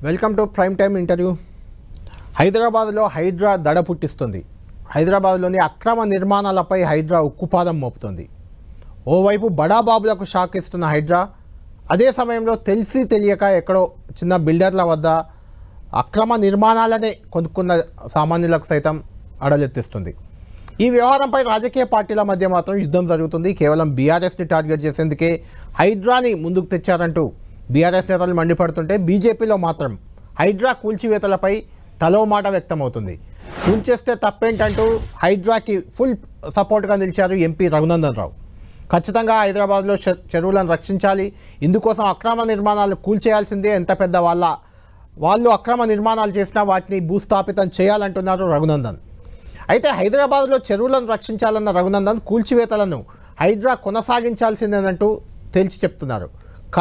Welcome to prime time interview. హైదరాబాద్లో హైడ్రా దడ పుట్టిస్తుంది. హైదరాబాద్లోని అక్రమ నిర్మాణాలపై హైడ్రా ఉక్కుపాదం మోపుతుంది. ఓవైపు బడాబాబులకు షాక్ ఇస్తున్న హైడ్రా, అదే సమయంలో తెలిసి తెలియక ఎక్కడో చిన్న బిల్డర్ల వద్ద అక్రమ నిర్మాణాలనే కొనుక్కున్న సామాన్యులకు సైతం అడలెత్తిస్తుంది. ఈ వ్యవహారంపై రాజకీయ పార్టీల మధ్య మాత్రం యుద్ధం జరుగుతుంది. కేవలం బీఆర్ఎస్ని టార్గెట్ చేసేందుకే హైడ్రాని ముందుకు తెచ్చారంటూ బీఆర్ఎస్ నేతలు మండిపడుతుంటే, బీజేపీలో మాత్రం హైడ్రా కూల్చివేతలపై తలో మాట వ్యక్తమవుతుంది. కూల్చేస్తే తప్పేంటంటూ హైడ్రాకి ఫుల్ సపోర్ట్గా నిలిచారు ఎంపీ రఘునందన్ రావు. ఖచ్చితంగా హైదరాబాద్లో చెరువులను రక్షించాలి, ఇందుకోసం అక్రమ నిర్మాణాలు కూల్చేయాల్సిందే, ఎంత పెద్ద వాళ్ళు అక్రమ నిర్మాణాలు చేసినా వాటిని భూస్థాపితం చేయాలంటున్నారు రఘునందన్. అయితే హైదరాబాద్లో చెరువులను రక్షించాలన్న రఘునందన్ కూల్చివేతలను హైడ్రా కొనసాగించాల్సిందేనంటూ తేల్చి చెప్తున్నారు.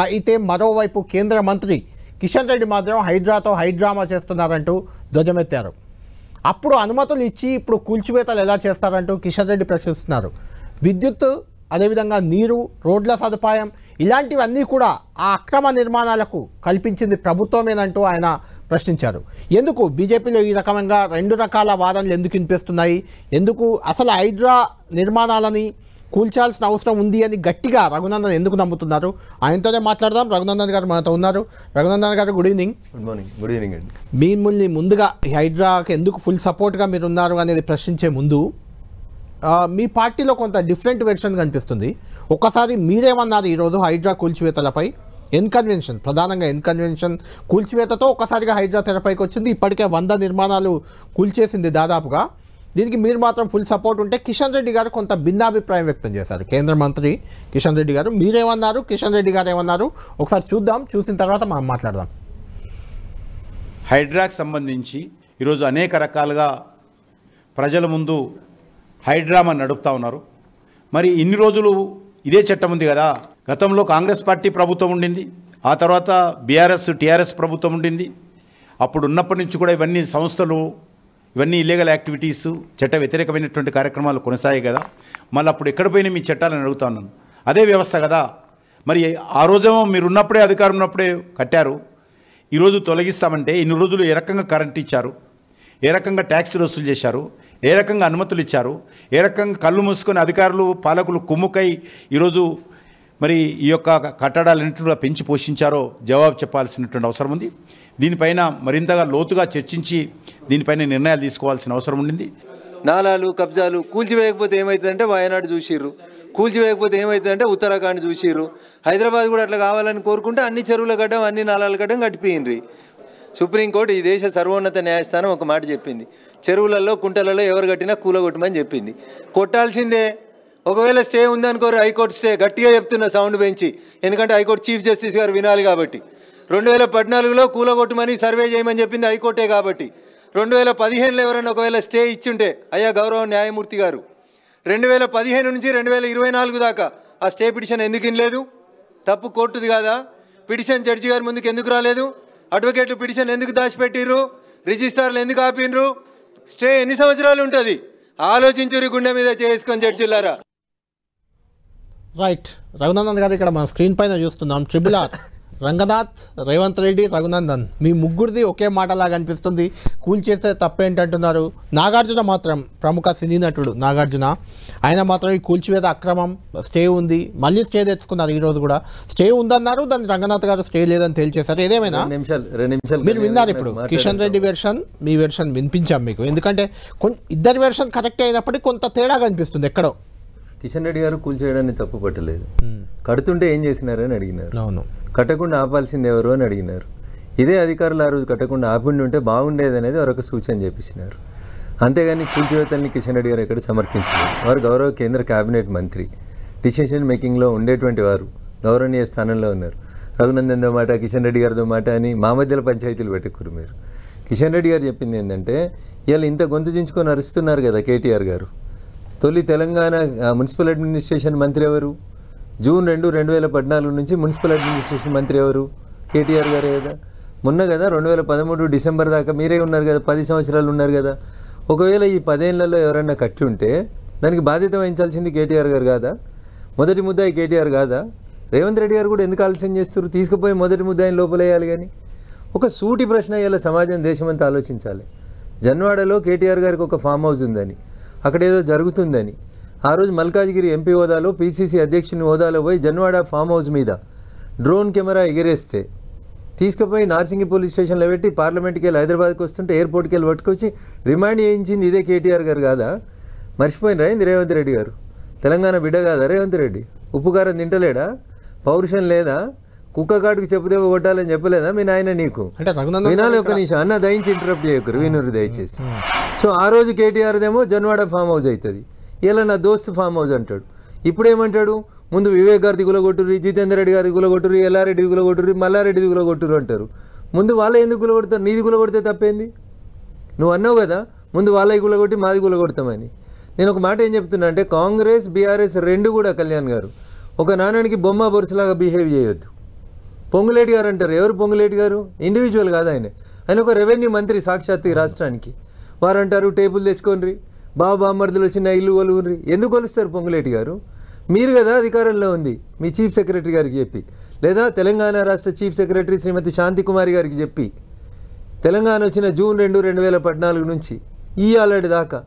అయితే మరోవైపు కేంద్ర మంత్రి కిషన్ రెడ్డి మాత్రం హైడ్రాతో హైడ్రామా చేస్తున్నారంటూ ధ్వజమెత్తారు. అప్పుడు అనుమతులు ఇచ్చి ఇప్పుడు కూల్చివేతలు ఎలా చేస్తారంటూ కిషన్ రెడ్డి ప్రశ్నిస్తున్నారు. విద్యుత్, అదేవిధంగా నీరు, రోడ్ల సదుపాయం ఇలాంటివన్నీ కూడా ఆ అక్రమ నిర్మాణాలకు కల్పించింది ప్రభుత్వమేనంటూ ఆయన ప్రశ్నించారు. ఎందుకు బీజేపీలో ఈ రకంగా రెండు రకాల వాదనలు ఎందుకు వినిపిస్తున్నాయి, ఎందుకు అసలు హైడ్రా నిర్మాణాలని కూల్చాల్సిన అవసరం ఉంది అని గట్టిగా రఘునందన్ ఎందుకు నమ్ముతున్నారు? ఆయనతోనే మాట్లాడదాం. రఘునందన్ గారు మనతో ఉన్నారు. రఘునందన్ గారు, గుడ్ ఈవినింగ్. గుడ్ ఈవినింగ్ అండి. మిమ్మల్ని ముందుగా హైడ్రాకి ఎందుకు ఫుల్ సపోర్ట్గా మీరు ఉన్నారు అనేది ప్రశ్నించే ముందు, మీ పార్టీలో కొంత డిఫరెంట్ వెర్షన్ కనిపిస్తుంది. ఒక్కసారి మీరేమన్నారు ఈరోజు హైడ్రా కూల్చివేతలపై? ఎన్కన్వెన్షన్, ప్రధానంగా ఎన్కన్వెన్షన్ కూల్చివేతతో ఒక్కసారిగా హైడ్రా తెరపైకి వచ్చింది. ఇప్పటికే 100 నిర్మాణాలు కూల్చేసింది దాదాపుగా. దీనికి మీరు మాత్రం ఫుల్ సపోర్ట్ ఉంటే కిషన్ రెడ్డి గారు కొంత భిన్నాభిప్రాయం వ్యక్తం చేశారు. కేంద్ర మంత్రి కిషన్ రెడ్డి గారు మీరేమన్నారు, కిషన్ రెడ్డి గారు ఏమన్నారు, ఒకసారి చూద్దాం. చూసిన తర్వాత మనం మాట్లాడదాం. హైడ్రాకి సంబంధించి ఈరోజు అనేక రకాలుగా ప్రజల ముందు హైడ్రామా నడుపుతూ ఉన్నారు. మరి ఇన్ని రోజులు ఇదే చట్టం ఉంది కదా. గతంలో కాంగ్రెస్ పార్టీ ప్రభుత్వం ఉండింది, ఆ తర్వాత బీఆర్ఎస్ టీఆర్ఎస్ ప్రభుత్వం ఉండింది. అప్పుడు ఉన్నప్పటి నుంచి కూడా ఇవన్నీ సంస్థలు, ఇవన్నీ ఇల్లీగల్ యాక్టివిటీసు, చట్ట వ్యతిరేకమైనటువంటి కార్యక్రమాలు కొనసాగాయి కదా. మళ్ళీ అప్పుడు ఎక్కడ పోయినా మీ చట్టాలను అడుగుతా ఉన్నాను. అదే వ్యవస్థ కదా. మరి ఆ రోజేమో మీరు ఉన్నప్పుడే, అధికారం ఉన్నప్పుడే కట్టారు. ఈరోజు తొలగిస్తామంటే ఇన్ని రోజులు ఏ రకంగా కరెంట్ ఇచ్చారు, ఏ రకంగా ట్యాక్సులు వసూలు చేశారు, ఏ రకంగా అనుమతులు ఇచ్చారు, ఏ రకంగా కళ్ళు మూసుకొని అధికారులు పాలకులు కుమ్ముకై ఈరోజు మరి ఈ యొక్క కట్టడాలన్నింటినీ కూడా పెంచి పోషించారో జవాబు చెప్పాల్సినటువంటి అవసరం ఉంది. దీనిపైన మరింతగా లోతుగా చర్చించి దీనిపైన నిర్ణయాలు తీసుకోవాల్సిన అవసరం ఉండింది. నాలాలు కబ్జాలు కూల్చివేయకపోతే ఏమవుతుందంటే వాయనాడు చూసిర్రు, కూల్చివేయకపోతే ఏమవుతుందంటే ఉత్తరాఖండ్ చూసిర్రు. హైదరాబాద్ కూడా అట్లా కావాలని కోరుకుంటే అన్ని చెరువుల గడ్డం, అన్ని నాలాల గడ్డం కట్టిపోయిండ్రి. సుప్రీంకోర్టు, ఈ దేశ సర్వోన్నత న్యాయస్థానం ఒక మాట చెప్పింది, చెరువులలో కుంటలలో ఎవరు కట్టినా కూలగొట్టమని చెప్పింది. కొట్టాల్సిందే. ఒకవేళ స్టే ఉందనుకోరు, హైకోర్టు స్టే, గట్టిగా చెప్తున్న సౌండ్ పెంచి, ఎందుకంటే హైకోర్టు చీఫ్ జస్టిస్ గారు వినాలి కాబట్టి. 2014లో కూలగొట్టమని సర్వే చేయమని చెప్పింది హైకోర్టే కాబట్టి. 2015లో ఎవరైనా ఒకవేళ స్టే ఇచ్చుంటే, అయ్యా గౌరవ న్యాయమూర్తి గారు, 2015 నుంచి 2024 దాకా ఆ స్టే పిటిషన్ ఎందుకు ఇనలేదు? తప్పు కోర్టుది కాదా? పిటిషన్ జడ్జి గారి ముందుకు ఎందుకు రాలేదు? అడ్వకేట్లు పిటిషన్ ఎందుకు దాచిపెట్టిర్రు? రిజిస్ట్రార్లు ఎందుకు ఆపినరు? స్టే ఎన్ని సంవత్సరాలు ఉంటుంది? ఆలోచించురి, గుండె మీద చేసుకొని జడ్జిలారా. రైట్. రఘునందన్ గారు, ఇక్కడ మన స్క్రీన్ పైన చూస్తున్నాం ట్రిపుల్ ఆర్, రంగనాథ్, రేవంత్ రెడ్డి, రఘునందన్, మీ ముగ్గురిది ఒకే మాటలాగా అనిపిస్తుంది. కూల్చేస్తే తప్పేంటంటున్నారు. నాగార్జున మాత్రం, ప్రముఖ సినీ నటుడు నాగార్జున, ఆయన మాత్రం ఈ కూల్చివేత అక్రమం, స్టే ఉంది, మళ్ళీ స్టే తెచ్చుకున్నారు. ఈరోజు కూడా స్టే ఉందన్నారు, దాన్ని రంగనాథ్ గారు స్టే లేదని తేల్చేశారు. ఏదేమైనా 2 నిమిషాలు మీరు విన్నారు. ఇప్పుడు కిషన్ రెడ్డి వెర్షన్, మీ వెర్షన్ వినిపించాం మీకు, ఎందుకంటే ఇద్దరి వెర్షన్ కరెక్ట్ అయినప్పటికీ కొంత తేడా కనిపిస్తుంది ఎక్కడో. కిషన్ రెడ్డి గారు కూల్చేయడాన్ని తప్పు పట్టలేదు, కడుతుంటే ఏం చేసినారని అడిగినారు. అవును, కట్టకుండా ఆపాల్సింది ఎవరు అని అడిగినారు. ఇదే అధికారులు ఆ రోజు కట్టకుండా ఆపిండి ఉంటే బాగుండేది అనేది వారు సూచన చేపించినారు. అంతేగాని కూల్చివేతల్ని కిషన్ రెడ్డి గారు ఎక్కడ సమర్థించారు. వారు గౌరవ కేంద్ర కేబినెట్ మంత్రి, డిసిషన్ మేకింగ్లో ఉండేటువంటి వారు, గౌరవనీయ స్థానంలో ఉన్నారు. రఘునందన్తో మాట, కిషన్ రెడ్డి గారితో మాట అని మా మధ్యలో పంచాయతీలు పెట్టుకురు మీరు. కిషన్ రెడ్డి గారు చెప్పింది ఏంటంటే, ఇవాళ ఇంత గొంతు చించుకొని అరుస్తున్నారు కదా కేటీఆర్ గారు. తొలి తెలంగాణ మున్సిపల్ అడ్మినిస్ట్రేషన్ మంత్రి ఎవరు? జూన్ 2, 2014 నుంచి మున్సిపల్ అడ్మినిస్ట్రేషన్ మంత్రి ఎవరు? కేటీఆర్ గారే కదా. మొన్న కదా 2013 డిసెంబర్ దాకా మీరే ఉన్నారు కదా, 10 సంవత్సరాలు ఉన్నారు కదా. ఒకవేళ ఈ 10 ఏళ్లలో ఎవరన్నా కట్టి ఉంటే దానికి బాధ్యత వహించాల్సింది కేటీఆర్ గారు కాదా? మొదటి ముద్దాయి కేటీఆర్ కాదా? రేవంత్ రెడ్డి గారు కూడా ఎందుకు ఆలస్యం చేస్తారు? తీసుకుపోయి మొదటి ముద్దాయిని లోపలేయాలి. కానీ ఒక సూటి ప్రశ్న ఇలా సమాజం దేశమంతా ఆలోచించాలి. జన్వాడలో కేటీఆర్ గారికి ఒక ఫామ్ హౌస్ ఉందని, అక్కడ ఏదో జరుగుతుందని, ఆ రోజు మల్కాజ్గిరి ఎంపీ హోదాలో పీసీసీ అధ్యక్షుని హోదాలో పోయి జన్వాడ ఫామ్ హౌస్ మీద డ్రోన్ కెమెరా ఎగిరేస్తే తీసుకుపోయి నార్సింగి పోలీస్ స్టేషన్లో పెట్టి పార్లమెంట్కి వెళ్ళి హైదరాబాద్కి వస్తుంటే ఎయిర్పోర్ట్కి వెళ్ళి పట్టుకొచ్చి రిమాండ్ చేయించింది ఇదే కేటీఆర్ గారు కాదా? మర్చిపోయినరా ఏంది రేవంత్ రెడ్డి గారు? తెలంగాణ బిడ్డ కాదా రేవంత్ రెడ్డి? ఉప్పుకారం తింటలేడా? పౌరుషం లేదా? కుక్క కాటుకు చెప్పుదేవో కొట్టాలని చెప్పలేదా మీ నాయన నీకు? వినాలి ఒక నిమిషం అన్న, దయించి ఇంటరప్ట్ చేయకరు, వినురు దయచేసి. సో ఆ రోజు కేటీఆర్దేమో జన్వాడ ఫామ్ హౌస్ అవుతుంది, ఇలా నా దోస్తు ఫామ్ హౌస్ అంటాడు. ఇప్పుడేమంటాడు? ముందు వివేక్ గారిది గులగొట్టుర్రి, జితేందర్ రెడ్డి గారిది గులగొట్టుర్రి, ఎల్లారెడ్డిది గులగొట్టుర్రి, మల్లారెడ్డిది గులగొట్టుర్రు అంటారు. ముందు వాళ్ళే ఎందుకు గులగొడతారు? నీది గులగొడితే తప్పేంది? నువ్వు అన్నావు కదా ముందు వాళ్ళకి గులగొట్టి మాది గులగొడతామని. నేను ఒక మాట ఏం చెప్తున్నా అంటే, కాంగ్రెస్ బీఆర్ఎస్ రెండు కూడా కళ్యాణ్ గారు ఒక నాణానికి బొమ్మ బొరుసులాగా బిహేవ్ చేయొద్దు. పొంగులేటి గారు అంటారు, ఎవరు పొంగులేటి గారు? ఇండివిజువల్ కాదు ఆయన, ఆయన ఒక రెవెన్యూ మంత్రి సాక్షాత్ ఈ రాష్ట్రానికి. వారు అంటారు టేబుల్ తెచ్చుకోండి, బామర్దులు వచ్చిన ఇల్లు కొలువుండ్రి. ఎందుకు కొలుస్తారు పొంగులేటి గారు? మీరు కదా అధికారంలో ఉంది, మీ చీఫ్ సెక్రటరీ గారికి చెప్పి, లేదా తెలంగాణ రాష్ట్ర చీఫ్ సెక్రటరీ శ్రీమతి శాంతి కుమారి గారికి చెప్పి, తెలంగాణ వచ్చిన జూన్ 2, 2014 నుంచి ఈ ఆల్రెడీ దాకా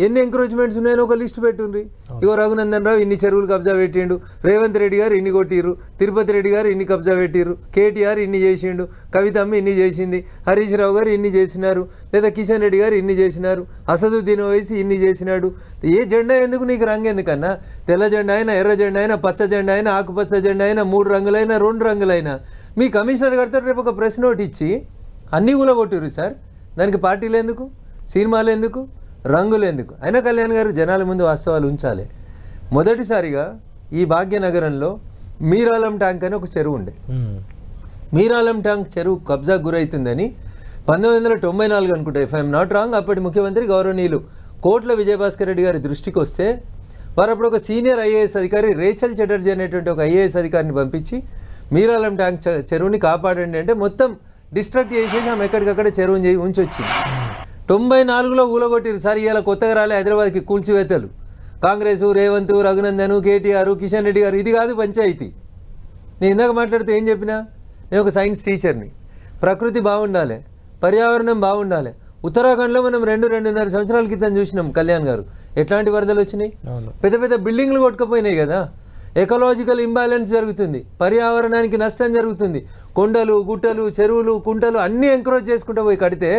ఎన్ని ఎంక్రోచ్మెంట్స్ ఉన్నాయని ఒక లిస్ట్ పెట్టుండ్రి. ఇగో రఘునందన్ రావు ఇన్ని చెరువులు కబ్జా పెట్టిండు, రేవంత్ రెడ్డి గారు ఇన్ని కొట్టిర్రు, తిరుపతి రెడ్డి గారు ఇన్ని కబ్జా పెట్టిర్రు, కేటీఆర్ ఇన్ని చేసిండు, కవితమ్మ ఇన్ని చేసింది, హరీష్ రావు గారు ఇన్ని చేసినారు, లేదా కిషన్ రెడ్డి గారు ఇన్ని చేసినారు, అసదుద్దీన్ ఓవైసీ ఇన్ని చేసినాడు. ఏ జెండా ఎందుకు నీకు రంగు ఎందుకన్నా? తెల్ల జెండా అయినా, ఎర్ర జెండా అయినా, పచ్చ జెండా అయినా, ఆకుపచ్చ జెండా అయినా, 3 రంగులైనా, 2 రంగులైనా, మీ కమిషనర్ గారితో రేపు ఒక ప్రెస్ నోట్ ఇచ్చి అన్నీ కూలగొట్టిర్రు సార్. దానికి పార్టీలు ఎందుకు, సినిమాలు ఎందుకు, రంగులు ఎందుకు? అయినా కళ్యాణ్ గారు జనాల ముందు వాస్తవాలు ఉంచాలి. మొదటిసారిగా ఈ భాగ్యనగరంలో మీరాలం ట్యాంక్ అని ఒక చెరువు ఉండే. మీరాలం ట్యాంక్ చెరువు కబ్జాకు గురవుతుందని 1994 అనుకుంటా, ఇఫ్ ఐఎమ్ నాట్ రాంగ్, అప్పటి ముఖ్యమంత్రి గౌరవనీయులు కోట్ల విజయభాస్కర్ రెడ్డి గారి దృష్టికి వస్తే వారు అప్పుడు ఒక సీనియర్ ఐఏఎస్ అధికారి రేచల్ చటర్జీ అనేటువంటి ఒక ఐఏఎస్ అధికారిని పంపించి మీరాలం ట్యాంక్ చెరువుని కాపాడండి అంటే మొత్తం డిస్ట్రక్ట్ చేసేసి ఆమె ఎక్కడికక్కడ చెరువుని ఉంచి వచ్చింది. 94లో ఊలగొట్టిరు సార్. ఇలా కొత్తగా రాలే హైదరాబాద్కి కూల్చివేతలు. కాంగ్రెసు, రేవంత్, రఘునందన్, కేటీఆర్, కిషన్ రెడ్డి గారు, ఇది కాదు పంచాయతీ. నేను ఇందాక మాట్లాడితే ఏం చెప్పినా, నేను ఒక సైన్స్ టీచర్ని. ప్రకృతి బాగుండాలి, పర్యావరణం బాగుండాలి. ఉత్తరాఖండ్లో మనం 2-2.5 సంవత్సరాల క్రితం చూసినాం కళ్యాణ్ గారు ఎట్లాంటి వరదలు వచ్చినాయి. పెద్ద పెద్ద బిల్డింగ్లు కొట్టుకుపోయినాయి కదా. ఎకలాజికల్ ఇంబ్యాలెన్స్ జరుగుతుంది, పర్యావరణానికి నష్టం జరుగుతుంది. కొండలు, గుట్టలు, చెరువులు, కుంటలు అన్నీ ఎంకరేజ్ చేసుకుంటూ పోయి కడితే,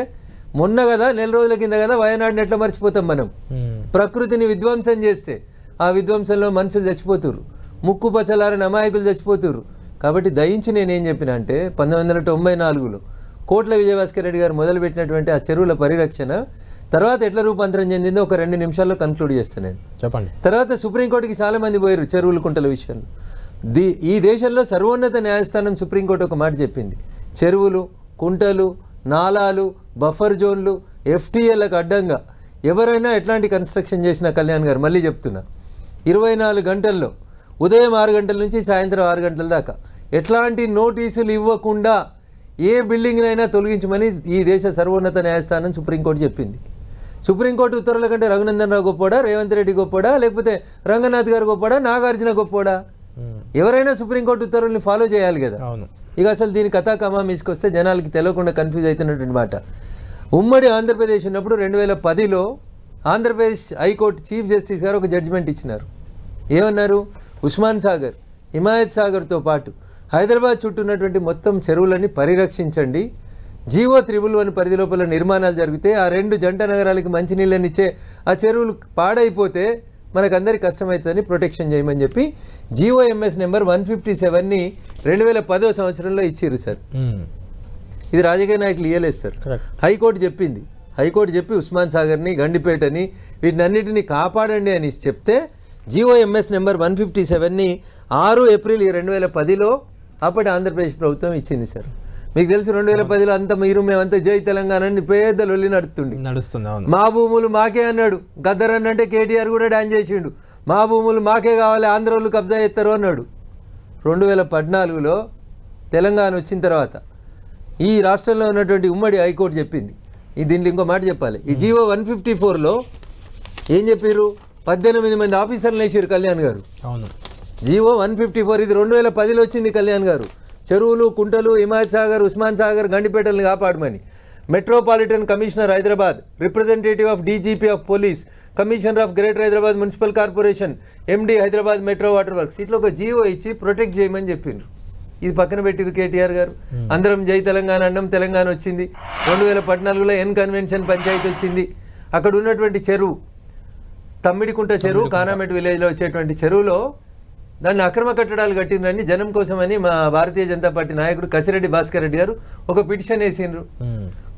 మొన్న కదా 4 రోజుల కింద కదా వయనాడుని ఎట్లా మర్చిపోతాం మనం? ప్రకృతిని విధ్వంసం చేస్తే ఆ విధ్వంసంలో మనుషులు చచ్చిపోతుర్రు, ముక్కు పచ్చలారని అమాయకులు చచ్చిపోతుర్రు. కాబట్టి దయించి నేనేం చెప్పినా అంటే, 1994లో కోట్ల విజయభాస్కర్ రెడ్డి గారు మొదలుపెట్టినటువంటి ఆ చెరువుల పరిరక్షణ తర్వాత ఎట్లా రూపాంతరం చెందిందో ఒక 2 నిమిషాల్లో కన్క్లూడ్ చేస్తాను నేను. చెప్పండి. తర్వాత సుప్రీంకోర్టుకి చాలామంది పోయారు చెరువుల కుంటల విషయంలో. ఈ దేశంలో సర్వోన్నత న్యాయస్థానం సుప్రీంకోర్టు ఒక మాట చెప్పింది, చెరువులు, కుంటలు, నాలాలు, బఫర్ జోన్లు, ఎఫ్టీఏలకు అడ్డంగా ఎవరైనా ఎట్లాంటి కన్స్ట్రక్షన్ చేసినా కళ్యాణ్ గారు మళ్ళీ చెప్తున్నా, 24 గంటల్లో ఉదయం 6 గంటల నుంచి సాయంత్రం 6 గంటల దాకా ఎట్లాంటి నోటీసులు ఇవ్వకుండా ఏ బిల్డింగ్నైనా తొలగించమని ఈ దేశ సర్వోన్నత న్యాయస్థానం సుప్రీంకోర్టు చెప్పింది. సుప్రీంకోర్టు ఉత్తర్వుల కంటే రఘునందన్ రావు గొప్పోడా, రేవంత్ రెడ్డి గొప్పోడా, లేకపోతే రంగనాథ్ గారు గొప్పోడా, నాగార్జున గొప్పోడా? ఎవరైనా సుప్రీంకోర్టు ఉత్తర్వుల్ని ఫాలో చేయాలి కదా. ఇక అసలు దీని కథాకమా తీసుకొస్తే జనాలకి తెలియకుండా కన్ఫ్యూజ్ అవుతున్నటువంటి మాట. ఉమ్మడి ఆంధ్రప్రదేశ్ ఉన్నప్పుడు 2010లో ఆంధ్రప్రదేశ్ హైకోర్టు చీఫ్ జస్టిస్ గారు ఒక జడ్జిమెంట్ ఇచ్చినారు. ఏమన్నారు? ఉస్మాన్ సాగర్, హిమాయత్ సాగర్తో పాటు హైదరాబాద్ చుట్టూ ఉన్నటువంటి మొత్తం చెరువులని పరిరక్షించండి. జీవో 311 పరిధి లోపల నిర్మాణాలు జరిగితే ఆ 2 జంట నగరాలకి మంచినీళ్ళనిచ్చే ఆ చెరువులు పాడైపోతే మనకందరికి కష్టమవుతుందని ప్రొటెక్షన్ చేయమని చెప్పి జీఓఎంఎస్ నెంబర్ 157ని 2010వ సంవత్సరంలో ఇచ్చిర్రు సార్. ఇది రాజకీయ నాయకులు ఇయ్యలేదు సార్, హైకోర్టు చెప్పింది. హైకోర్టు చెప్పి ఉస్మాన్ సాగర్ని, గండిపేటని, వీటినన్నిటిని కాపాడండి అని చెప్తే జీఓఎంఎస్ నెంబర్ 157ని 6 ఏప్రిల్ 2010లో అప్పటి ఆంధ్రప్రదేశ్ ప్రభుత్వం ఇచ్చింది సార్. మీకు తెలుసు 2010లో అంతా మేమంతా జై తెలంగాణ అని పెద్ద లొల్లి నడుస్తుంది. మా భూములు మాకే అన్నాడు గద్దర్ అన్నంటే కేటీఆర్ కూడా డాన్స్ చేసిండు. మా భూములు మాకే కావాలి, ఆంధ్రోళ్ళు కబ్జా చేస్తారు అన్నాడు. 2014లో తెలంగాణ వచ్చిన తర్వాత ఈ రాష్ట్రంలో ఉన్నటువంటి ఉమ్మడి హైకోర్టు చెప్పింది. దీంట్లో ఇంకో మాట చెప్పాలి. ఈ జీవో 154లో ఏం చెప్పారు? 18 మంది ఆఫీసర్లు వేసారు కళ్యాణ్ గారు. అవును, జీవో 154 ఇది 2010లో వచ్చింది కళ్యాణ్ గారు. చెరువులు కుంటలు హిమాయత్ సాగర్ ఉస్మాన్ సాగర్ గండిపేటలను కాపాడమని metropolitan commissioner Hyderabad representative of DGP of police commissioner of greater Hyderabad municipal corporation MD Hyderabad metro water works ఇట్లా ఒక జీవో ఇచ్చి ప్రొటెక్ట్ చేయమని చెప్పిండ్రు. ఇది పక్కన పెట్టిరు కేటీఆర్ గారు. అందరం జై తెలంగాణ అన్నం, తెలంగాణ వచ్చింది. 2014లో ఎన్ కన్వెన్షన్ పంచాయతీ వచ్చింది. అక్కడ ఉన్నటువంటి చెరువు తమ్మిడికుంట చెరువు కానామెట్ విలేజ్లో వచ్చేటువంటి చెరువులో దాన్ని అక్రమ కట్టడాలు కట్టిందని జనం కోసమని మా భారతీయ జనతా పార్టీ నాయకుడు కసిరెడ్డి భాస్కర్ రెడ్డి గారు ఒక పిటిషన్ వేసిండ్రు.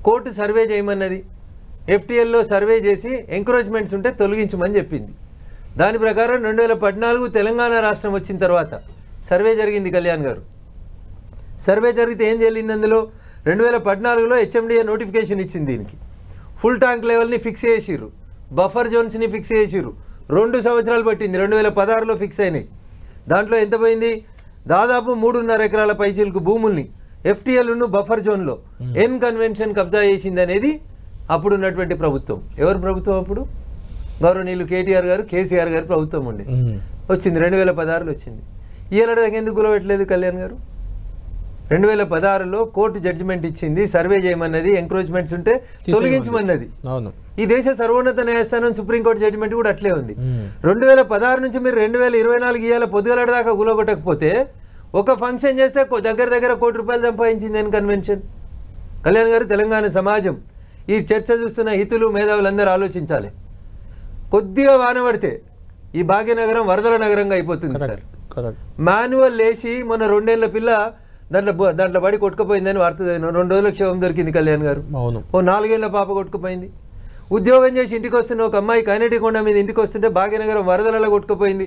కోర్టు సర్వే చేయమన్నది. FTLలో సర్వే చేసి ఎంకరేజ్మెంట్స్ ఉంటే తొలగించమని చెప్పింది. దాని ప్రకారం 2014 తెలంగాణ రాష్ట్రం వచ్చిన తర్వాత సర్వే జరిగింది. కళ్యాణ్ గారు సర్వే జరిగితే ఏం జరిగింది? అందులో 2014లో HMDA నోటిఫికేషన్ ఇచ్చింది. దీనికి ఫుల్ ట్యాంక్ లెవెల్ని ఫిక్స్ చేసిర్రు, బఫర్ జోన్స్ని ఫిక్స్ చేసిర్రు. 2 సంవత్సరాలు పట్టింది. 2016లో ఫిక్స్ అయినాయి. దాంట్లో ఎంత పోయింది? దాదాపు 3.5 ఎకరాల పైచీలకు భూముల్ని FTLను బఫర్ జోన్లో ఎన్ కన్వెన్షన్ కబ్జా చేసింది అనేది అప్పుడు ఉన్నటువంటి ప్రభుత్వం. ఎవరు ప్రభుత్వం అప్పుడు? గౌరవనీయులు కేటీఆర్ గారు, కేసీఆర్ గారు ప్రభుత్వం ఉండే వచ్చింది. 2016లో వచ్చింది. ఈనాడు దాకా ఎందుకు గులవట్లేదు కళ్యాణ్ గారు? 2016లో కోర్టు జడ్జిమెంట్ ఇచ్చింది, సర్వే చేయమన్నది, ఎంక్రోచ్మెంట్స్ ఉంటే తొలగించమన్నది. ఈ దేశ సర్వోన్నత న్యాయస్థానం సుప్రీంకోర్టు జడ్జిమెంట్ కూడా అట్లే ఉంది. 2016 నుంచి మీరు 2024 ఇయ్యాల పొద్దుగలడ దాకా గులగొట్టకపోతే ఒక ఫంక్షన్ చేస్తే దగ్గర ₹1 కోటి సంపాదించింది ఎన్ కన్వెన్షన్. కళ్యాణ్ గారు, తెలంగాణ సమాజం ఈ చర్చ చూస్తున్న హితులు మేధావులందరూ ఆలోచించాలి. కొద్దిగా వాన పడితే ఈ భాగ్యనగరం వరదల నగరంగా అయిపోతుంది సార్. మాన్యువల్ లేచి మొన్న 2 ఏళ్ల పిల్ల దాంట్లో పడి కొట్టుకుపోయిందని వార్త 2 రోజులకు శవం దొరికింది కళ్యాణ్ గారు. ఓ 4 ఏళ్ల పాప కొట్టుకుపోయింది. ఉద్యోగం చేసి ఇంటికి వస్తున్న ఒక అమ్మాయి కైనటికొండ మీద ఇంటికి వస్తుంటే భాగ్యనగరం వరదలలో కొట్టుకుపోయింది.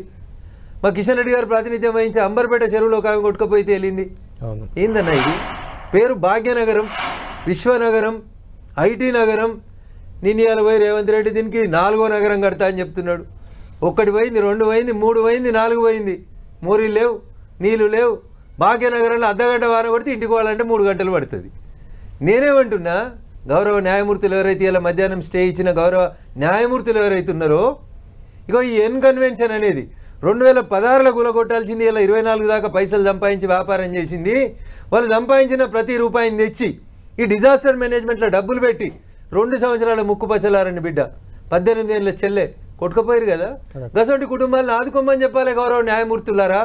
మా కిషన్ రెడ్డి గారు ప్రాతినిధ్యం వహించి అంబర్పేట చెరువులో ఒక ఆమె కొట్టుకుపోయి తేలింది. ఏందన్నా ఇది? పేరు భాగ్యనగరం, విశ్వనగరం, IT నగరం. నిన్నయాల పోయి రేవంత్ రెడ్డి దీనికి 4వ నగరం కడతా అని చెప్తున్నాడు. 1 పోయింది, 2 పోయింది, 3 పోయింది, 4 పోయింది. మోరీలు లేవు, నీళ్ళు లేవు. భాగ్యనగరంలో అర్ధగంట వాన కొడితే ఇంటికి పోవాలంటే 3 గంటలు పడుతుంది. నేనేమంటున్నా, గౌరవ న్యాయమూర్తులు ఎవరైతే ఇలా మధ్యాహ్నం స్టే ఇచ్చిన గౌరవ న్యాయమూర్తులు ఎవరైతే ఉన్నారో, ఇగో ఈ ఎన్ కన్వెన్షన్ అనేది 2016లో గులగొట్టాల్సింది. ఇలా 24 దాకా పైసలు సంపాదించి వ్యాపారం చేసింది. వాళ్ళు సంపాదించిన ప్రతి రూపాయిని తెచ్చి ఈ డిజాస్టర్ మేనేజ్మెంట్లో డబ్బులు పెట్టి 2 సంవత్సరాల ముక్కు పచ్చలారని బిడ్డ 18 ఏళ్ళ చెల్లె కొట్టుకుపోయారు కదా. గసంటి కుటుంబాలను ఆదుకోమని చెప్పాలి గౌరవ న్యాయమూర్తులారా.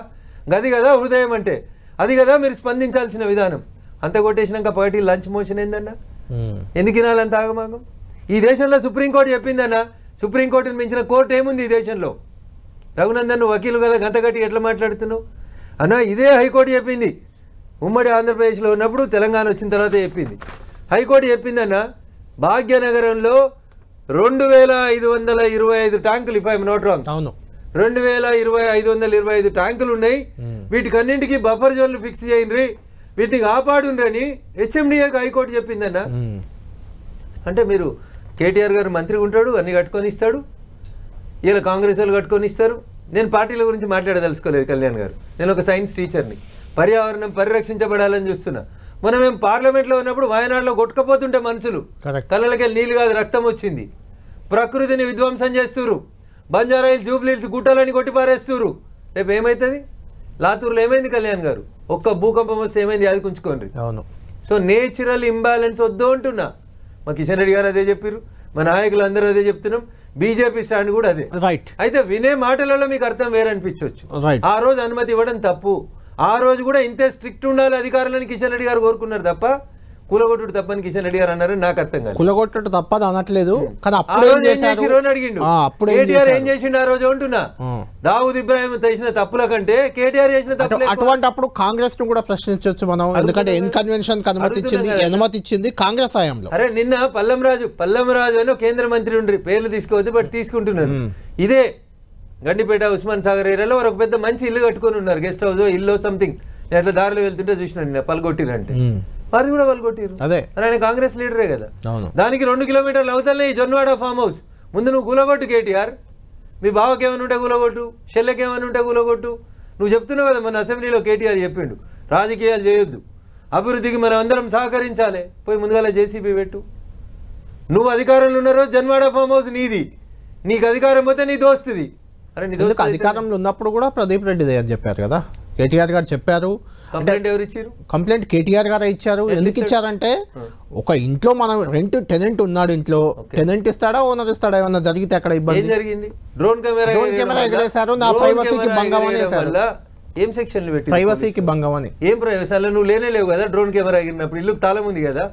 గది కదా హృదయం అంటే, అది కదా మీరు స్పందించాల్సిన విధానం. అంత కొట్టేసినాక పార్టీ లంచ్ మోషన్ ఏందన్నా? ఎందుకు వినాలంత ఆగమాగం? ఈ దేశంలో సుప్రీంకోర్టు చెప్పిందన్నా. సుప్రీంకోర్టుని మించిన కోర్టు ఏముంది ఈ దేశంలో? రఘునందన్, నువ్వు వకీలు కదా, గంతగట్టి ఎట్లా మాట్లాడుతున్నావు అన్నా? ఇదే హైకోర్టు చెప్పింది. ఉమ్మడి ఆంధ్రప్రదేశ్లో ఉన్నప్పుడు తెలంగాణ వచ్చిన తర్వాత చెప్పింది. హైకోర్టు చెప్పిందన్నా, భాగ్యనగరంలో 2525 ట్యాంకులు, ఇఫ్ ఐఎమ్ నాట్ రాంగ్, 2525 ట్యాంకులు ఉన్నాయి. వీటికన్నింటికి బఫర్ జోన్లు ఫిక్స్ చేయండి, వీటిని కాపాడుండ్రని HMDAకి హైకోర్టు చెప్పిందన్న. అంటే మీరు కేటీఆర్ గారు మంత్రి ఉంటాడు, అన్ని కట్టుకొని ఇస్తాడు, ఇలా కాంగ్రెస్ వాళ్ళు కట్టుకొని ఇస్తారు. నేను పార్టీల గురించి మాట్లాడదలుచుకోలేదు కళ్యాణ్ గారు. నేను ఒక సైన్స్ టీచర్ని. పర్యావరణం పరిరక్షించబడాలని చూస్తున్నా. మనం మేము పార్లమెంట్లో ఉన్నప్పుడు వయనాడులో కొట్టుకపోతుంటే మనుషులు కళ్ళకి నీళ్ళు కాదు రక్తం వచ్చింది. ప్రకృతిని విధ్వంసం చేస్తున్నారు. బంజారాయిల్, జూబ్లీల్స్ గుట్టలని కొట్టిపారేస్తున్నారు. రేపు ఏమవుతుంది? లాతూర్లో ఏమైంది కళ్యాణ్ గారు? ఒక్క భూకంపం వస్తే ఏమైంది? అది కుంచుకోండి. సో నేచురల్ ఇంబ్యాలెన్స్ వద్దు అంటున్నా. మా కిషన్ రెడ్డి గారు అదే చెప్పారు, మా నాయకులు అందరూ అదే చెప్తున్నాం, బీజేపీ స్టాండ్ కూడా అదే. అయితే వినే మాటలలో మీకు అర్థం వేరనిపించవచ్చు. ఆ రోజు అనుమతి ఇవ్వడం తప్పు. ఆ రోజు కూడా ఇంతే స్ట్రిక్ట్ ఉండాలి అధికారులని కిషన్ రెడ్డి గారు కోరుకున్నారు తప్ప కూలగొట్టుడు తప్పని కిషన్ రెడ్డి గారు అన్నారు. నాకు అర్థం కాదు. కూలగొట్టుడు తప్పదు అనట్లేదు, కానీ అడిగిండు కేటీఆర్ ఏం చేసిండు ఆ రోజు అంటున్నా. దావుద్ ఇబ్రాహిం చేసిన తప్పుల కంటే కేటీఆర్ చేసిన తప్పులు. అటువంటి అప్పుడు కాంగ్రెస్ ను కూడా ప్రశ్నించవచ్చు మనం, ఎందుకంటే ఎన్ కన్వెన్షన్ అనుమతి ఇచ్చింది కాంగ్రెస్ హయాంలో. అరే నిన్న పల్లంరాజు అని కేంద్ర మంత్రి ఉండ్రి, పేర్లు తీసుకోవద్దు బట్ తీసుకుంటున్నారు. ఇదే గండిపేట ఉస్మాన్ సాగర్ ఏరియాలో ఒక పెద్ద మంచి ఇల్లు కట్టుకొని ఉన్నారు, గెస్ట్ హౌస్ ఇల్లు సంథింగ్. నేను అట్లా దారిలో వెళ్తుంటే చూసినా నిన్న పలగొట్టిరంటే. వారిది కూడా వాళ్ళు కొట్టిరు. ఆయన కాంగ్రెస్ లీడరే కదా. దానికి 2 కిలోమీటర్లు అవుతానే ఈ జొన్నవాడ ఫామ్ హౌస్. ముందు నువ్వు కూలగొట్టు కేటీఆర్, మీ బావకేమైనా ఉంటే కూలగొట్టు, చెల్లెకేమైనా ఉంటే కూలగొట్టు. నువ్వు చెప్తున్నావు కదా, మన అసెంబ్లీలో కేటీఆర్ చెప్పిండు రాజకీయాలు చేయొద్దు, అభివృద్ధికి మనం అందరం సహకరించాలి, పోయి ముందుగా JCB పెట్టు. నువ్వు అధికారంలో ఉన్న రోజు జొన్నవాడ ఫామ్ హౌస్ నీది, నీకు అధికారం పోతే నీ దోస్తుది. అధికారంలో ఉన్నప్పుడు కూడా ప్రదీప్ రెడ్డిదే అని చెప్పారు కదా. కేటీఆర్ గారు చెప్పారు. కంప్లైంట్ ఎవరు ఇచ్చారు? కంప్లైంట్ కేటీఆర్ గారు ఇచ్చారు. ఎందుకు ఇచ్చారంటే ఒక ఇంట్లో మనం టెనెంట్ ఉన్నాడు, ఇంట్లో టెనెంట్ ఇస్తాడా ఓనర్ ఇస్తాడా, ఏమన్నా జరిగితే అక్కడ ఇబ్బంది జరిగింది. డ్రోన్ కెమెరా ఎగరేశారు, నా ప్రైవసీకి భంగం అనేసారు. ఏం సెక్షన్లు పెట్టి ప్రైవసీకి భంగం అని. ఏం ప్రైవసీ? అలా నువ్వు లేవు కదా డ్రోన్ కెమెరా ఎగిరినప్పుడు, ఇల్లు తాళం ఉంది కదా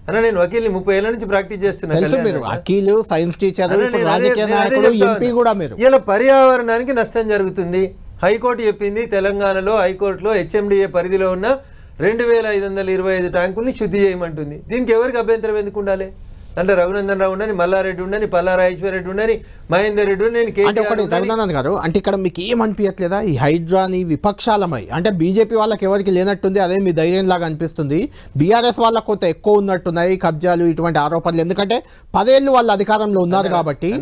అన్న. నేను వకీల్ని 30 ఏళ్ల నుంచి ప్రాక్టీస్ చేస్తున్నా. తెలుసు, మీరు వకీలు, సైన్స్ టీచర్, రాజకీయ నాయకుడు, ఎంపీ కూడా. మీరు ఇలా పర్యావరణానికి నష్టం జరుగుతుంది. హైకోర్టు చెప్పింది తెలంగాణలో హైకోర్టులో హెచ్ఎండిఏ పరిధిలో ఉన్న 2525 ట్యాంకుల్ని శుద్ధి చేయమంటుంది. దీనికి ఎవరికి అభ్యంతరం ఎందుకు ఉండాలి? అంటే రఘునందన్ రావు ఉండని, మల్లారెడ్డి ఉండని, పల్లారాజేశ్వర రెడ్డి ఉండని, మహేందర్ రెడ్డి ఉండని, రఘునందన్ గారు అంటే ఇక్కడ మీకు ఏమనిపించట్లేదా ఈ హైడ్రాని విపక్షాలమై? అంటే బీజేపీ వాళ్ళకి ఎవరికి లేనట్టుంది, అదే మీ ధైర్యం లాగా అనిపిస్తుంది. బీఆర్ఎస్ వాళ్ళకు కొంత ఎక్కువ ఉన్నట్టున్నాయి కబ్జాలు, ఇటువంటి ఆరోపణలు. ఎందుకంటే 10 ఏళ్ళు వాళ్ళు అధికారంలో ఉన్నారు కాబట్టి,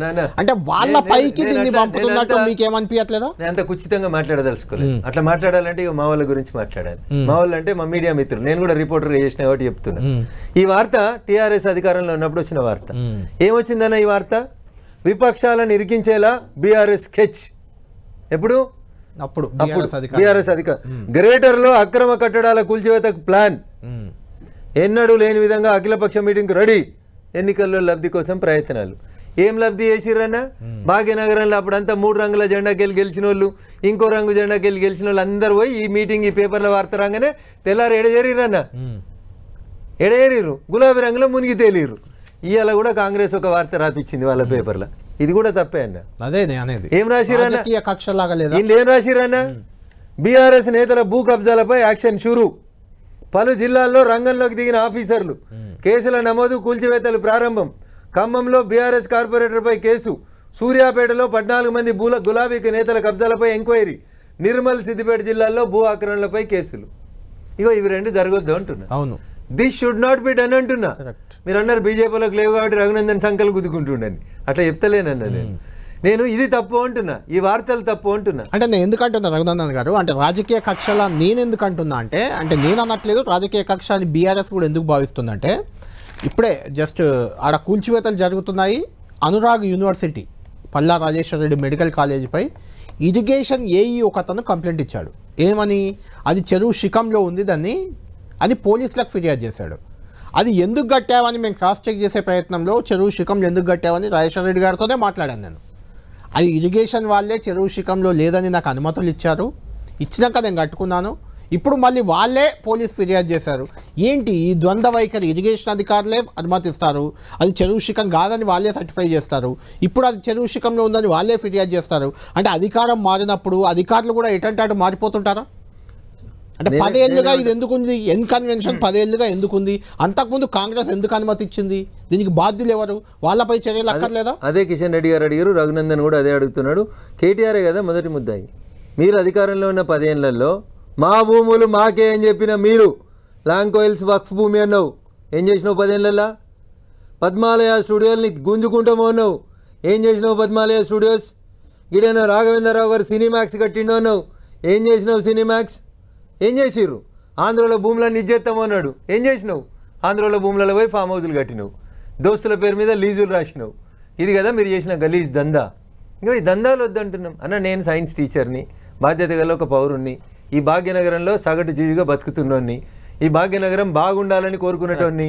అంటే వాళ్ళ పైకి దీన్ని పంపుతున్నట్టు మీకు ఏమనిపించట్లేదా? నేను అంత ఖచ్చితంగా మాట్లాడదలుచుకోలేదు. అట్లా మాట్లాడాలంటే ఇక మా వాళ్ళ గురించి మాట్లాడాలి. మా వాళ్ళు అంటే మా మీడియా మిత్రులు, నేను కూడా రిపోర్టర్ చేసిన కాబట్టి చెప్తున్నా. ఈ వార్త టీఆర్ఎస్ అధికారంలో ఉన్నప్పుడు వచ్చిన వార్త. ఏమొచ్చిందన్న ఈ వార్త? విపక్షాలను ఇరికించేలా బీఆర్ఎస్ స్కెచ్. ఎప్పుడు? అప్పుడు బీఆర్ఎస్ అధికారం. గ్రేటర్ లో అక్రమ కట్టడాల కూల్చివేతకు ప్లాన్. ఎన్నడూ లేని విధంగా అఖిలపక్ష మీటింగ్ రెడీ. ఎన్నికల్లో లబ్ధి కోసం ప్రయత్నాలు. ఏం లబ్ధి చేసిర్రన్నా? భాగ్యనగరంలో అప్పుడంతా 3 రంగుల జెండాకెళ్ళి గెలిచిన వాళ్ళు, ఇంకో రంగు జెండాకెళ్ళి గెలిచిన వాళ్ళు అందరు పోయి ఈ మీటింగ్, ఈ పేపర్ల వార్త రాగానే తెల్లారు ఎడజేరిరన్నా, ఎడేరిరు, గులాబీ రంగులో మునిగి తేలిరు. ఇవాళ కూడా కాంగ్రెస్ ఒక వార్త రాపించింది వాళ్ళ పేపర్లో. ఇది కూడా తప్పే అన్న. అదే అనేది ఏం రాసిరన్నా? వీళ్ళు ఏం రాసిరన్నా? బీఆర్ఎస్ నేతల భూ కబ్జాలపై యాక్షన్ షురు. పలు జిల్లాల్లో రంగంలోకి దిగిన ఆఫీసర్లు. కేసుల నమోదు, కూల్చివేతలు ప్రారంభం. ఖమ్మంలో బీఆర్ఎస్ కార్పొరేటర్పై కేసు. సూర్యాపేటలో 14 మంది గులాబీ నేతల కబ్జాలపై ఎంక్వైరీ. నిర్మల్, సిద్దిపేట జిల్లాల్లో భూ ఆక్రమణలపై కేసులు. ఇగో ఇవి 2 జరగొద్దు అంటున్నా. అవును, this should not be done అంటున్నా. మీరు అన్నారు బీజేపీలోకి లేవు కాబట్టి రఘునందన్ సంకలు గుద్దుకుంటుండని. అట్లా చెప్తలేనన్నా నేను ఇది తప్పు అంటున్నా, ఈ వార్తలు తప్పు అంటున్నా. అంటే నేను ఎందుకంటున్నా రఘునందన్ గారు, అంటే రాజకీయ కక్షల నేను ఎందుకు అంటున్నా అంటే నేను అనట్లేదు, రాజకీయ కక్ష అని బీఆర్ఎస్ కూడా ఎందుకు భావిస్తుందంటే, ఇప్పుడే జస్ట్ ఆడ కూల్చివేతలు జరుగుతున్నాయి. అనురాగ్ యూనివర్సిటీ పల్లా రాజేశ్వర రెడ్డి మెడికల్ కాలేజీపై ఇరిగేషన్ ఏఈ ఒకతను కంప్లైంట్ ఇచ్చాడు. ఏమని? అది చెరువు శిఖంలో ఉంది దాన్ని అని పోలీసులకు ఫిర్యాదు చేశాడు. అది ఎందుకు కట్టావని మేము క్రాస్ చెక్ చేసే ప్రయత్నంలో చెరువు శిఖంలో ఎందుకు కట్టావని రాజేశ్వర రెడ్డి గారితోనే మాట్లాడాను నేను. అది ఇరిగేషన్ వాళ్ళే చెరువు శిఖంలో లేదని నాకు అనుమతులు ఇచ్చారు, ఇచ్చినాక నేను కట్టుకున్నాను. ఇప్పుడు మళ్ళీ వాళ్ళే పోలీస్ ఫిర్యాదు చేశారు. ఏంటి ఈ ద్వంద్వ వైఖరి? ఇరిగేషన్ అధికారులే అనుమతిస్తారు, అది చెరువు శిఖం కాదని వాళ్ళే సర్టిఫై చేస్తారు. ఇప్పుడు అది చెరువు శిఖంలో ఉందని వాళ్ళే ఫిర్యాదు చేస్తారు. అంటే అధికారం మారినప్పుడు అధికారులు కూడా ఎటంటే అటు మారిపోతుంటారా? అంటే 10 ఏళ్ళుగా ఇది ఎందుకుంది? ఎన్ కన్వెన్షన్ 10 ఏళ్ళుగా ఎందుకుంది? అంతకుముందు కాంగ్రెస్ ఎందుకు అనుమతి ఇచ్చింది? దీనికి బాధ్యులు ఎవరు? వాళ్ళపై చర్యలు అక్కర్లేదా? అదే కిషన్ రెడ్డి గారు అడిగారు, రఘునందన్ కూడా అదే అడుగుతున్నాడు. కేటీఆరే కదా మొదటి ముద్దాయి. మీరు అధికారంలో ఉన్న 10 ఏళ్లలో మా భూములు మాకే అని చెప్పిన మీరు లాంగ్ కోయిల్స్ వక్ఫ్ భూమి అన్నావు. ఏం చేసినావు 10 ఏళ్ళల్లో? పద్మాలయ స్టూడియోల్ని గుంజుకుంటామో అన్నావు. ఏం చేసినావు పద్మాలయ స్టూడియోస్? గిడైనా రాఘవేంద్రరావు గారు సినిమాక్స్ కట్టిండో అన్నావు. ఏం చేసినావు సినిమాక్స్? ఏం చేసిర్రు? ఆంధ్రలో భూములను ఇచ్చేస్తాము అన్నాడు. ఏం చేసినావు? ఆంధ్రలో భూములలో పోయి ఫామ్ హౌజులు కట్టినావు, దోస్తుల పేరు మీద లీజులు రాసినావు. ఇది కదా మీరు చేసిన గలీజ్ దందా. ఇంకా ఈ దందాలు వద్దంటున్నాం అన్న. నేను సైన్స్ టీచర్ని, బాధ్యత గల ఒక పౌరుణ్ణి, ఈ భాగ్యనగరంలో సగటు జీవిగా బతుకుతున్నోన్ని, ఈ భాగ్యనగరం బాగుండాలని కోరుకునేటోన్ని,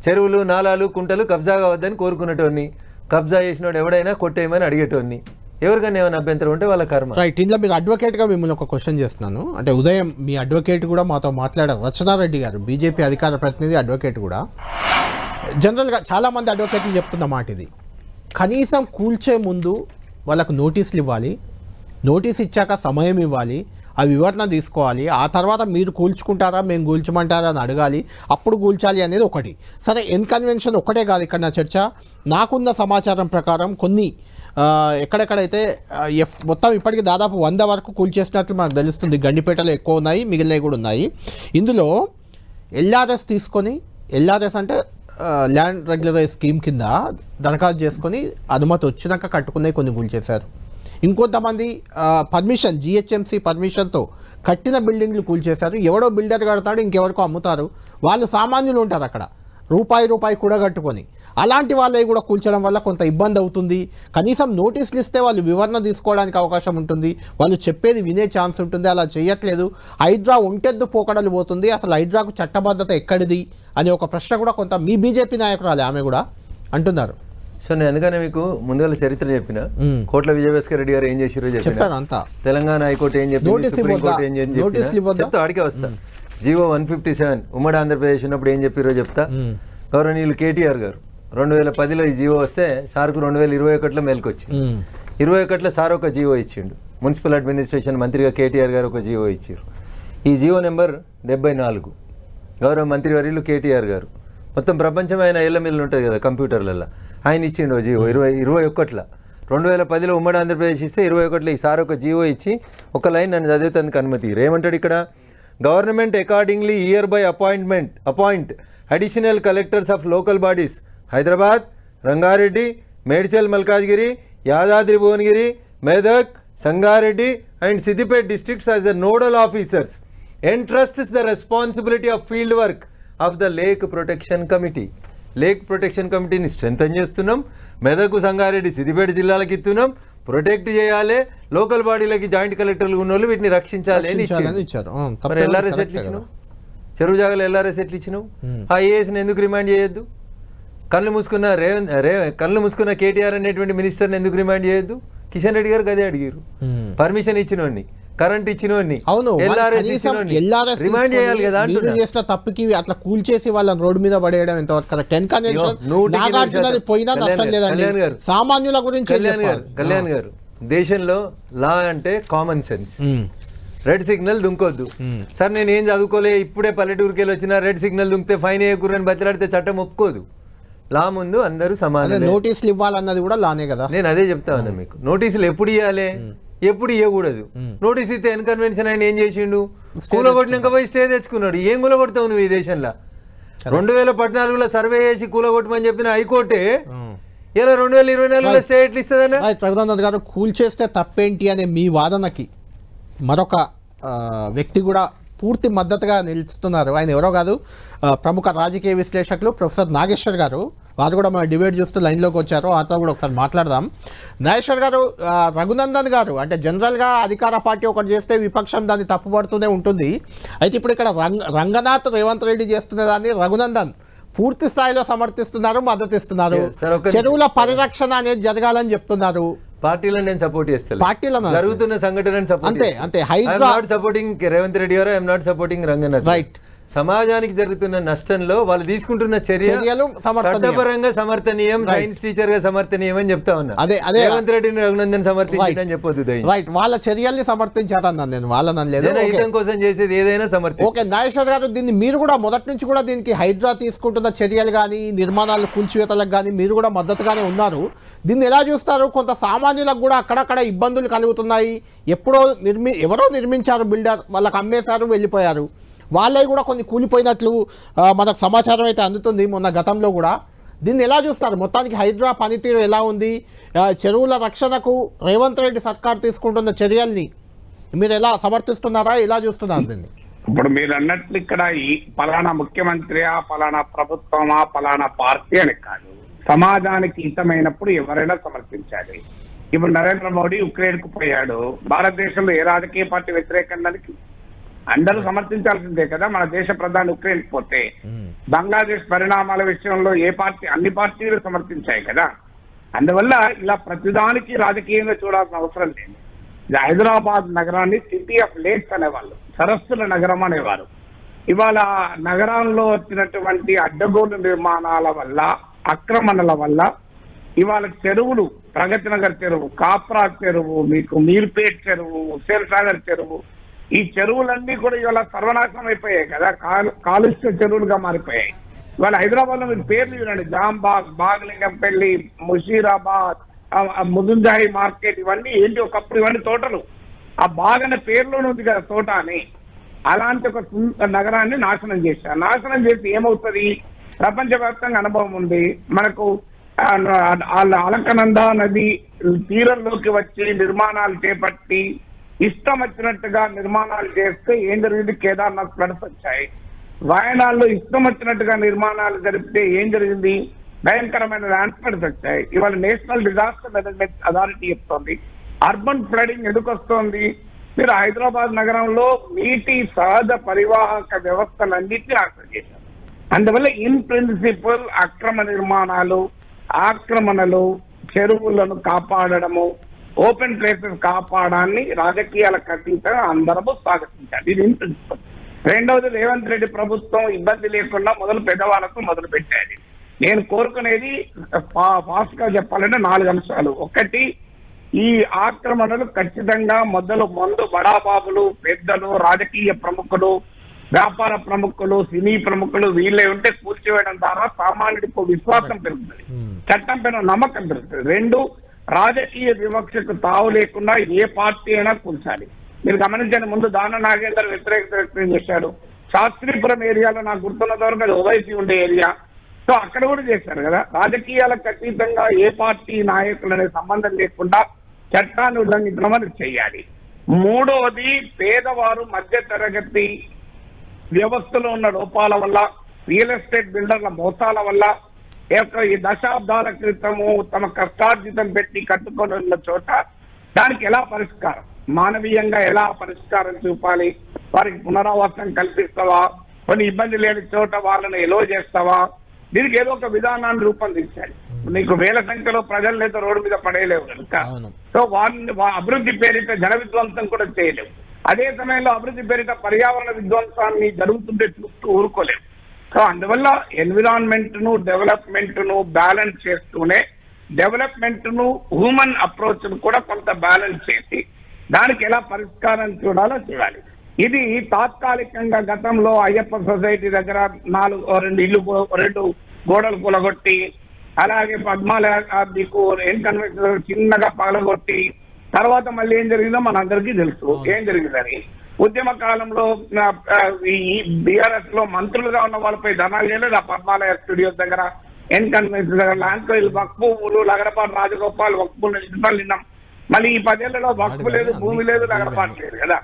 చెరువులు, నాలాలు, కుంటలు కబ్జా కావద్దని కోరుకునేటోన్ని, కబ్జా చేసినోడు ఎవడైనా కొట్టేయమని అడిగేటోన్ని. ఎవరికైనా ఏమైనా అభ్యంతరం ఉంటే వాళ్ళ కర్మ. రైట్. ఇంట్లో మీరు అడ్వకేట్గా మిమ్మల్ని ఒక క్వశ్చన్ చేస్తున్నాను. అంటే ఉదయం మీ అడ్వకేట్ కూడా మాతో మాట్లాడారు, రచనారెడ్డి గారు, బీజేపీ అధికార ప్రతినిధి, అడ్వకేట్ కూడా. జనరల్గా చాలామంది అడ్వకేట్లు చెప్తున్న మాట ఇది, కనీసం కూల్చే ముందు వాళ్ళకు నోటీసులు ఇవ్వాలి, నోటీస్ ఇచ్చాక సమయం ఇవ్వాలి, ఆ వివరణ తీసుకోవాలి, ఆ తర్వాత మీరు కూల్చుకుంటారా మేము కూల్చమంటారా అని అడగాలి, అప్పుడు కూల్చాలి అనేది ఒకటి. సరే, ఎన్ కన్వెన్షన్ ఒకటే కాదు ఇక్కడ నా చర్చ. నాకున్న సమాచారం ప్రకారం కొన్ని ఎక్కడెక్కడైతే మొత్తం ఇప్పటికీ దాదాపు 100 వరకు కూల్చేసినట్లు మనకు తెలుస్తుంది. గండిపేటలో ఎక్కువ ఉన్నాయి, మిగిలినవి కూడా ఉన్నాయి. ఇందులో ఎల్ఆర్ఎస్ తీసుకొని, ఎల్ఆర్ఎస్ అంటే ల్యాండ్ రెగ్యులరైజ్ స్కీమ్ కింద దరఖాస్తు చేసుకొని అనుమతి వచ్చినాక కట్టుకునే కొన్ని కూల్చేశారు. ఇంకొంతమంది పర్మిషన్, జిహెచ్ఎంసీ పర్మిషన్తో కట్టిన బిల్డింగ్లు కూల్చేశారు. ఎవడో బిల్డర్ కడతాడు, ఇంకెవరికో అమ్ముతారు. వాళ్ళు సామాన్యులు ఉంటారు అక్కడ. రూపాయి కూడగట్టుకొని. అలాంటి వాళ్ళవి కూడా కూల్చడం వల్ల కొంత ఇబ్బంది అవుతుంది. కనీసం నోటీసులు ఇస్తే వాళ్ళు వివరణ తీసుకోవడానికి అవకాశం ఉంటుంది, వాళ్ళు చెప్పేది వినే ఛాన్స్ ఉంటుంది. అలా చేయట్లేదు. హైడ్రా ఒంటెద్దు పోకడలు పోతుంది. అసలు హైడ్రాకు చట్టబద్ధత ఎక్కడిది అనే ఒక ప్రశ్న కూడా కొంత మీ బీజేపీ నాయకురాలే ఆమె కూడా అంటున్నారు. సో నేను ఎందుకనే మీకు ముందుగా చరిత్ర చెప్పిన కోట్ల విజయభాస్కర్ రెడ్డి గారు ఏం చేసిరో చెప్పారు. తెలంగాణ హైకోర్టు ఏం చెప్పింది, సుప్రీంకోర్టు ఏం చెప్తా అడిగే వస్తా. జీవో 157 ఉమ్మడి ఆంధ్రప్రదేశ్ ఉన్నప్పుడు ఏం చెప్పారో చెప్తా. గౌరవనీయులు కేటీఆర్ గారు 2010లో ఈ జీవో వస్తే సార్కు 2021లో మేల్కొచ్చి 21లో సార్ ఒక జీవో ఇచ్చిండు. మున్సిపల్ అడ్మినిస్ట్రేషన్ మంత్రిగా కేటీఆర్ గారు ఒక జీవో ఇచ్చారు. ఈ జీవో నెంబర్ 74 గౌరవ మంత్రివర్యులు కేటీఆర్ గారు మొత్తం ప్రపంచం ఆయన ఏళ్ళ మీద ఉంటుంది కదా కంప్యూటర్లలో, ఆయన ఇచ్చిండు జీవో 21లో. 2010లో ఉమ్మడి ఆంధ్రప్రదేశ్ ఇస్తే 21లో ఈ సార్ ఒక జీవో ఇచ్చి ఒక లైన్ నన్ను చదివేందుకు అనుమతి. ఏమంటాడు ఇక్కడ, government accordingly year by appoint additional collectors of local bodies Hyderabad, Rangareddy, Medchal Malkajgiri, Yadadri Bhuvanagiri, Medak, Sangareddy and Siddipet districts as the nodal officers entrusts the responsibility of field work of the Lake Protection Committee. Lake protection కమిటీని strengthen చేస్తున్నాం. మెదక్, సంగారెడ్డి, సిద్దిపేట జిల్లాలకు ఇస్తున్నాం. Protect చేయాలి, local బాడీలకి joint కలెక్టర్లు ఉన్న వాళ్ళు వీటిని రక్షించాలి అని ఇచ్చారు. మరి ఎల్ఆర్ఎస్ ఎట్లు ఇచ్చినావు? చెరువు జాగాలు ఎల్ఆర్ఎస్ ఎట్లు ఇచ్చినావు? ఆ ఐఏఎస్ని ఎందుకు రిమాండ్ చేయొద్దు? కళ్ళు మూసుకున్న కేటీఆర్ అనేటువంటి మినిస్టర్ని ఎందుకు రిమాండ్ చేయొద్దు? కిషన్ రెడ్డి గారు గదే అడిగారు. పర్మిషన్ ఇచ్చినోడిని, కరెంట్ ఇచ్చినోడిని, రిమాండ్ చేయాలి కదా. చేసిన తప్పుకి అట్లా కూల్చేసి వాళ్ళని రోడ్డు మీద పడేయడం ఎంతవరకు కరెక్ట్? సామాన్యుల గురించి కళ్యాణ్ గారు, దేశంలో లా అంటే కామన్ సెన్స్. రెడ్ సిగ్నల్ దుంకొద్దు సార్, నేను ఏం చదువుకోలే, ఇప్పుడే పల్లెటూరుకి వెళ్ళి వచ్చినా రెడ్ సిగ్నల్ దుంకితే ఫైన్ వేయకూరని బతిలాడితే చట్టం ఒప్పుకోదు. లా ముందు అందరూ సమానం. నోటీసులు ఇవ్వాలన్నది కూడా లానే కదా. నేను అదే చెప్తా ఉన్నా మీకు. నోటీసులు ఎప్పుడు ఇవ్వాలి, ఎప్పుడు ఇవ్వకూడదు. నోటీస్ ఇస్తే ఎన్కన్వెన్షన్ ఆయన ఏం చేసిండు, కూలగొట్టినాక పోయి స్టే తెచ్చుకున్నాడు. ఏం కూలగొడతావు నువ్వు ఈ దేశంలో? 2014లో సర్వే చేసి కూలగొట్టమని చెప్పిన హైకోర్టే ఇలా 2024లో స్టే ఎట్లు ఇస్తుందన్న? రఘునందన్ గారు, కూల్చేస్తే తప్పేంటి అనే మీ వాదనకి మరొక వ్యక్తి కూడా పూర్తి మద్దతుగా నిలుస్తున్నారు. ఆయన ఎవరో కాదు, ప్రముఖ రాజకీయ విశ్లేషకులు ప్రొఫెసర్ నాగేశ్వర్ గారు. వారు కూడా మనం డిబేట్ చూస్తూ లైన్లోకి వచ్చారు. వారితో కూడా ఒకసారి మాట్లాడదాం. నాగేశ్వర్ గారు, రఘునందన్ గారు అంటే జనరల్గా అధికార పార్టీ ఒకటి చేస్తే విపక్షం దాన్ని తప్పుపడుతూనే ఉంటుంది. అయితే ఇప్పుడు ఇక్కడ రంగనాథ్ రేవంత్ రెడ్డి చేస్తున్న దాన్ని రఘునందన్ పూర్తి స్థాయిలో సమర్థిస్తున్నారు, మద్దతిస్తున్నారు. చెరువుల పరిరక్షణ అనేది జరగాలని చెప్తున్నారు. పార్టీలను నేను సపోర్ట్ చేస్తాను, పార్టీలను జరుగుతున్న సంఘటనను సపోర్ట్. అంతే సపోర్టింగ్ రేవంత్ రెడ్డి గారు, I'm not supporting Ranganath. Right. సమాజానికి జరుగుతున్న నష్టంలో వాళ్ళు తీసుకుంటున్న చర్యలు చట్టపరంగా సమర్థనీయం, సైన్స్ టీచర్ గా సమర్థనీయం అని చెప్తా ఉన్నా. రేవంత్ రెడ్డిని రఘునందన్ సమర్థించడం చెప్పొద్దు. రైట్, వాళ్ళ చర్యల్ని సమర్థించారన్నాను నేను, వాళ్ళని హితం కోసం చేసేది ఏదైనా సమర్థి. ఓకే నాగేశ్వర్ గారు, దీన్ని మీరు కూడా మొదటి నుంచి కూడా దీనికి హైడ్రా తీసుకుంటున్న చర్యలు కానీ నిర్మాణాలు కూల్చివేతలకు కానీ మీరు కూడా మద్దతుగానే ఉన్నారు. దీన్ని ఎలా చూస్తారు? కొంత సామాన్యులకు కూడా అక్కడక్కడ ఇబ్బందులు కలుగుతున్నాయి. ఎవరో నిర్మించారు, బిల్డర్, వాళ్ళకి అమ్మేశారు, వెళ్ళిపోయారు. వాళ్ళవి కూడా కొన్ని కూలిపోయినట్లు మనకు సమాచారం అయితే అందుతుంది మొన్న గతంలో కూడా. దీన్ని ఎలా చూస్తారు? మొత్తానికి హైడ్రా పనితీరు ఎలా ఉంది? చెరువుల రక్షణకు రేవంత్ రెడ్డి సర్కార్ తీసుకుంటున్న చర్యల్ని మీరు ఎలా సమర్థిస్తున్నారా, ఎలా చూస్తున్నారు దీన్ని? ఇప్పుడు మీరు అన్నట్లు ఇక్కడ ఈ పలానా ముఖ్యమంత్రి, పలానా ప్రభుత్వమా, పలానా పార్టీ అని కాదు, సమాజానికి హితమైనప్పుడు ఎవరైనా సమర్థించాలి. ఇప్పుడు నరేంద్ర మోడీ ఉక్రెయిన్ కు పోయాడు. భారతదేశంలో ఏ రాజకీయ పార్టీ వ్యతిరేకానికి అందరూ సమర్థించాల్సిందే కదా. మన దేశ ప్రధాని ఉక్రెయిన్ పోతే బంగ్లాదేశ్ పరిణామాల విషయంలో అన్ని పార్టీలు సమర్థించాయి కదా. అందువల్ల ఇలా ప్రతిదానికి రాజకీయంగా చూడాల్సిన అవసరం లేదు. హైదరాబాద్ నగరాన్ని సిటీ ఆఫ్ లేక్స్ అనేవాళ్ళు, సరస్సుల నగరం అనేవారు. ఇవాళ నగరంలో వచ్చినటువంటి అడ్డగోలు నిర్మాణాల వల్ల, ఆక్రమణల వల్ల ఇవాళ చెరువులు, ప్రగతి నగర్ చెరువు, కాప్రా చెరువు, మీకు మీర్పేట్ చెరువు, హుస్సేన్ సాగర్ చెరువు, ఈ చెరువులన్నీ కూడా ఇవాళ సర్వనాశనం అయిపోయాయి కదా, కాలుష్య చెరువులుగా మారిపోయాయి. ఇవాళ హైదరాబాద్ లో మీరు పేర్లు వినండి, జాంబాగ్, బాగ్లింగంపల్లి, ముషీరాబాద్, ముదుంజాయి మార్కెట్, ఇవన్నీ ఏంటి ఒకప్పుడు ఇవన్నీ తోటలు. ఆ బాగ్ అనే పేర్లోనే ఉంది కదా తోట అని. అలాంటి ఒక నగరాన్ని నాశనం చేశారు. నాశనం చేసి ఏమవుతుంది? ప్రపంచవ్యాప్తంగా అనుభవం ఉంది మనకు. అలకనంద నది తీరంలోకి వచ్చి నిర్మాణాలు చేపట్టి ఇష్టం వచ్చినట్టుగా నిర్మాణాలు చేస్తే ఏం జరిగింది? కేదార్నాథ్ ఫ్లడ్స్ వచ్చాయి. వాయనాడులో ఇష్టం వచ్చినట్టుగా నిర్మాణాలు జరిపితే ఏం జరిగింది? భయంకరమైన ల్యాండ్స్లైడ్స్ వచ్చాయి. ఇవాళ నేషనల్ డిజాస్టర్ మేనేజ్మెంట్ అథారిటీ చెప్తోంది అర్బన్ ఫ్లడింగ్ ఎందుకు వస్తోంది? మీరు హైదరాబాద్ నగరంలో నీటి సహజ పరివాహక వ్యవస్థలన్నింటినీ నాశనం చేశారు. అందువల్ల ఇన్ ప్రిన్సిపల్ అక్రమ నిర్మాణాలు, ఆక్రమణలు, చెరువులను కాపాడడము, ఓపెన్ ప్లేసెస్ కాపాడాన్ని రాజకీయాలకు అతీతంగా అందరము స్వాగతించాలి. ఇది ఇన్ ప్రిన్సిపల్. రెండవది, రేవంత్ రెడ్డి ప్రభుత్వం ఇబ్బంది లేకుండా పెద్దవాళ్ళకు మొదలు పెట్టాలి. నేను కోరుకునేది ఫాస్ట్ గా చెప్పాలంటే 4 అంశాలు. ఒకటి, ఈ ఆక్రమణలు ఖచ్చితంగా ముందు బడాబాబులు, పెద్దలు, రాజకీయ ప్రముఖులు, వ్యాపార ప్రముఖులు, సినీ ప్రముఖులు వీళ్ళే ఉంటే కూల్చివేయడం ద్వారా సామాన్యుడికి విశ్వాసం పెరుగుతుంది, చట్టం పైన నమ్మకం పెరుగుతుంది. 2, రాజకీయ వివక్షకు తావు లేకుండా ఏ పార్టీ అయినా కూల్చాలి. మీరు గమనించండి, ముందు దాన నాగేందర్ వ్యతిరేకత వ్యక్తం చేశాడు. శాస్త్రీపురం ఏరియాలో నాకు గుర్తున్న వరకు అది ఓవైసీ ఉండే ఏరియా, సో అక్కడ కూడా చేశారు కదా. రాజకీయాలకు అతీతంగా ఏ పార్టీ నాయకులు అనే సంబంధం లేకుండా చట్టాన్ని ఉల్లంఘించడం చేయాలి. 3వది, పేదవారు మధ్య తరగతి వ్యవస్థలో ఉన్న లోపాల వల్ల, రియల్ ఎస్టేట్ బిల్డర్ల మోసాల వల్ల ఈ దశాబ్దాల క్రితము తమ కష్టార్జితం పెట్టి కట్టుకొని ఉన్న చోట దానికి ఎలా పరిష్కారం, మానవీయంగా ఎలా పరిష్కారం చూపాలి, వారికి పునరావాసం కల్పిస్తావా, కొన్ని ఇబ్బంది లేని చోట వాళ్ళని ఎలో చేస్తావా, దీనికి ఏదో ఒక విధానాన్ని రూపొందించాలి. నీకు వేల సంఖ్యలో ప్రజలైతే రోడ్డు మీద పడేయలేవు కనుక, సో వారిని అభివృద్ధి పేరిట జన విధ్వంసం కూడా చేయలేవు. అదే సమయంలో అభివృద్ధి పేరిట పర్యావరణ విధ్వంసాన్ని జరుగుతుంటే చూస్తూ ఊరుకోలేవు. సో అందువల్ల ఎన్విరాన్మెంట్ ను, డెవలప్మెంట్ ను బ్యాలెన్స్ చేస్తూనే డెవలప్మెంట్ ను, హ్యూమన్ అప్రోచ్ ను కూడా కొంత బ్యాలెన్స్ చేసి దానికి ఎలా పరిష్కారం చూడాలో చూడాలి. ఇది తాత్కాలికంగా గతంలో అయ్యప్ప సొసైటీ దగ్గర 2 గోడలు కూలగొట్టి, అలాగే పద్మాల మీకు కన్వెన్షన్ చిన్నగా పగలగొట్టి, తర్వాత మళ్ళీ ఏం జరిగిందో మనందరికీ తెలుసు ఏం జరిగిందని. ఉద్యమ కాలంలో ఈ బీఆర్ఎస్ లో మంత్రులుగా ఉన్న వాళ్ళపై ధనాలు చేయలేదు. ఆ పద్మాలయ స్టూడియోస్ దగ్గర, కన్వెన్షన్ దగ్గర ల్యాండ్ వక్ఫులు, లగడపాటి రాజగోపాల్ వక్ఫులు నిన్నాం. మళ్ళీ ఈ 10 ఏళ్లలో వక్ఫు లేదు, భూమి లేదు, లగడపాటు లేదు కదా.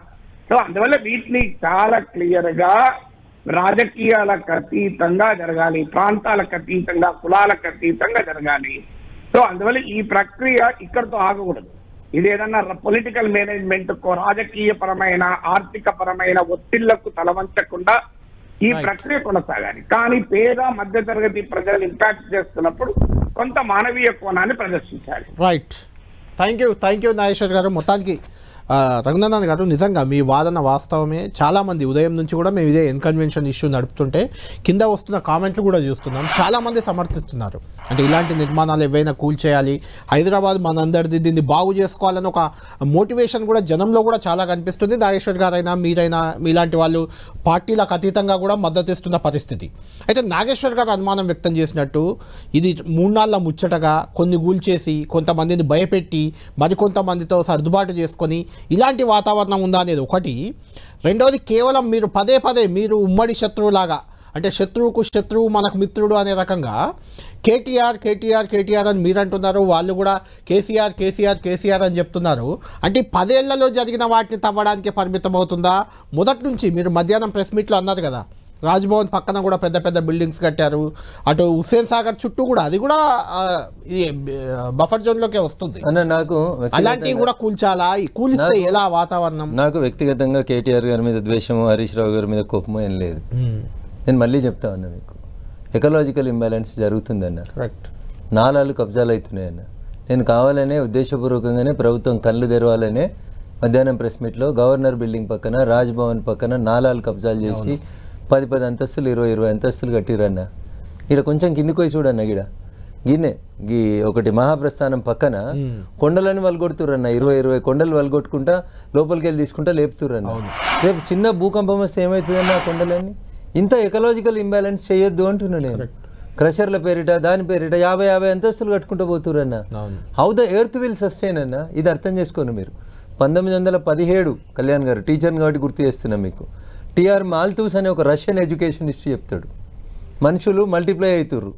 సో అందువల్ల వీటిని చాలా క్లియర్ గా రాజకీయాలకు అతీతంగా జరగాలి, ప్రాంతాలకు అతీతంగా, కులాలకు అతీతంగా జరగాలి. సో అందువల్ల ఈ ప్రక్రియ ఇక్కడితో ఆగకూడదు. ఇది ఏదన్నా పొలిటికల్ మేనేజ్మెంట్ కో, రాజకీయ పరమైన, ఆర్థిక పరమైన ఒత్తిళ్లకు తలవంచకుండా ఈ ప్రక్రియ కొనసాగాలి. కానీ పేద మధ్యతరగతి ప్రజలు ఇంపాక్ట్ చేస్తున్నప్పుడు కొంత మానవీయ కోణాన్ని ప్రదర్శించాలి. రైట్, థ్యాంక్ యూ నాగేశ్వర్ గారు. మొత్తానికి రఘునందన్ గారు, నిజంగా మీ వాదన వాస్తవమే. చాలామంది ఉదయం నుంచి కూడా మేము ఇదే ఎన్కన్వెన్షన్ ఇష్యూ నడుపుతుంటే కింద వస్తున్న కామెంట్లు కూడా చూస్తున్నాం. చాలామంది సమర్థిస్తున్నారు, అంటే ఇలాంటి నిర్మాణాలు ఏవైనా కూల్చేయాలి, హైదరాబాద్ మనందరిది, దీన్ని బాగు చేసుకోవాలని ఒక మోటివేషన్ కూడా జనంలో కూడా చాలా కనిపిస్తుంది. నాగేశ్వర్ గారైనా మీరైనా మీలాంటి వాళ్ళు పార్టీలకు అతీతంగా కూడా మద్దతు ఇస్తున్న పరిస్థితి. అయితే నాగేశ్వర్ గారు అనుమానం వ్యక్తం చేసినట్టు ఇది 3 నాళ్ళ ముచ్చటగా కొన్ని కూల్చేసి కొంతమందిని భయపెట్టి మరికొంతమందితో సర్దుబాటు చేసుకొని ఇలాంటి వాతావరణం ఉందా అనేది ఒకటి. రెండవది, కేవలం మీరు పదే మీరు ఉమ్మడి శత్రువులాగా, అంటే శత్రువుకు శత్రువు మనకు మిత్రుడు అనే రకంగా కేటీఆర్ అని మీరు అంటున్నారు, వాళ్ళు కూడా కేసీఆర్ అని చెప్తున్నారు. అంటే 10 ఏళ్లలో జరిగిన వాటిని తవ్వడానికి పరిమితం అవుతుందా? మొదటి నుంచి మీరు మధ్యాహ్నం ప్రెస్ మీట్లో అన్నారు కదా, రాజ్భవన్ పక్కన కూడా పెద్ద బిల్డింగ్స్ కట్టారు, అటు హుస్సేన్ సాగర్ చుట్టూ కూడా, అది కూడా బఫర్ జోన్లోకే వస్తుంది. నాకు అలాంటివి కూడా కూల్చాలా? కూలిస్తే ఎలా వాతావరణం? నాకు వ్యక్తిగతంగా కేటీఆర్ గారి మీద ద్వేషము, హరీష్ రావు గారి మీద కోపము ఏం లేదు. నేను మళ్ళీ చెప్తా ఉన్నా, మీకు ఎకలాజికల్ ఇంబ్యాలెన్స్ జరుగుతుందన్న, కరెక్ట్, నాలాలు కబ్జాలు అవుతున్నాయన్న. నేను కావాలనే ఉద్దేశపూర్వకంగానే ప్రభుత్వం కళ్ళు తెరవాలనే మధ్యాహ్నం ప్రెస్ మీట్లో గవర్నర్ బిల్డింగ్ పక్కన, రాజ్భవన్ పక్కన నాలాలు కబ్జాలు చేసి 10 అంతస్తులు 20 అంతస్తులు కట్టిరన్న. ఇక్కడ కొంచెం కిందికి పోయి చూడన్న, గీ ఒకటి మహాప్రస్థానం పక్కన కొండలని వలగొడుతురన్న, 20 కొండలు వలగొట్టుకుంటా లోపలికి వెళ్ళి తీసుకుంటా లేపుతురన్న. రేపు చిన్న భూకంపం వస్తే ఏమవుతుందన్న ఆ కొండలన్నీ? ఇంత ఎకలాజికల్ ఇంబ్యాలెన్స్ చేయొద్దు అంటున్నా నేను. క్రషర్ల పేరిట, దాని పేరిట 50 అంతస్తులు కట్టుకుంటూ పోతురన్న. How the earth will sustain అన్న, ఇది అర్థం చేసుకోండి మీరు. 1917 కళ్యాణ్ గారు టీచర్ని కాబట్టి గుర్తు చేస్తున్నా మీకు. టిఆర్ మాల్తూస్ అనే ఒక రష్యన్ ఎడ్యుకేషనిస్ట్ చెప్తాడు, మనుషులు మల్టిప్లై అవుతుర్రు,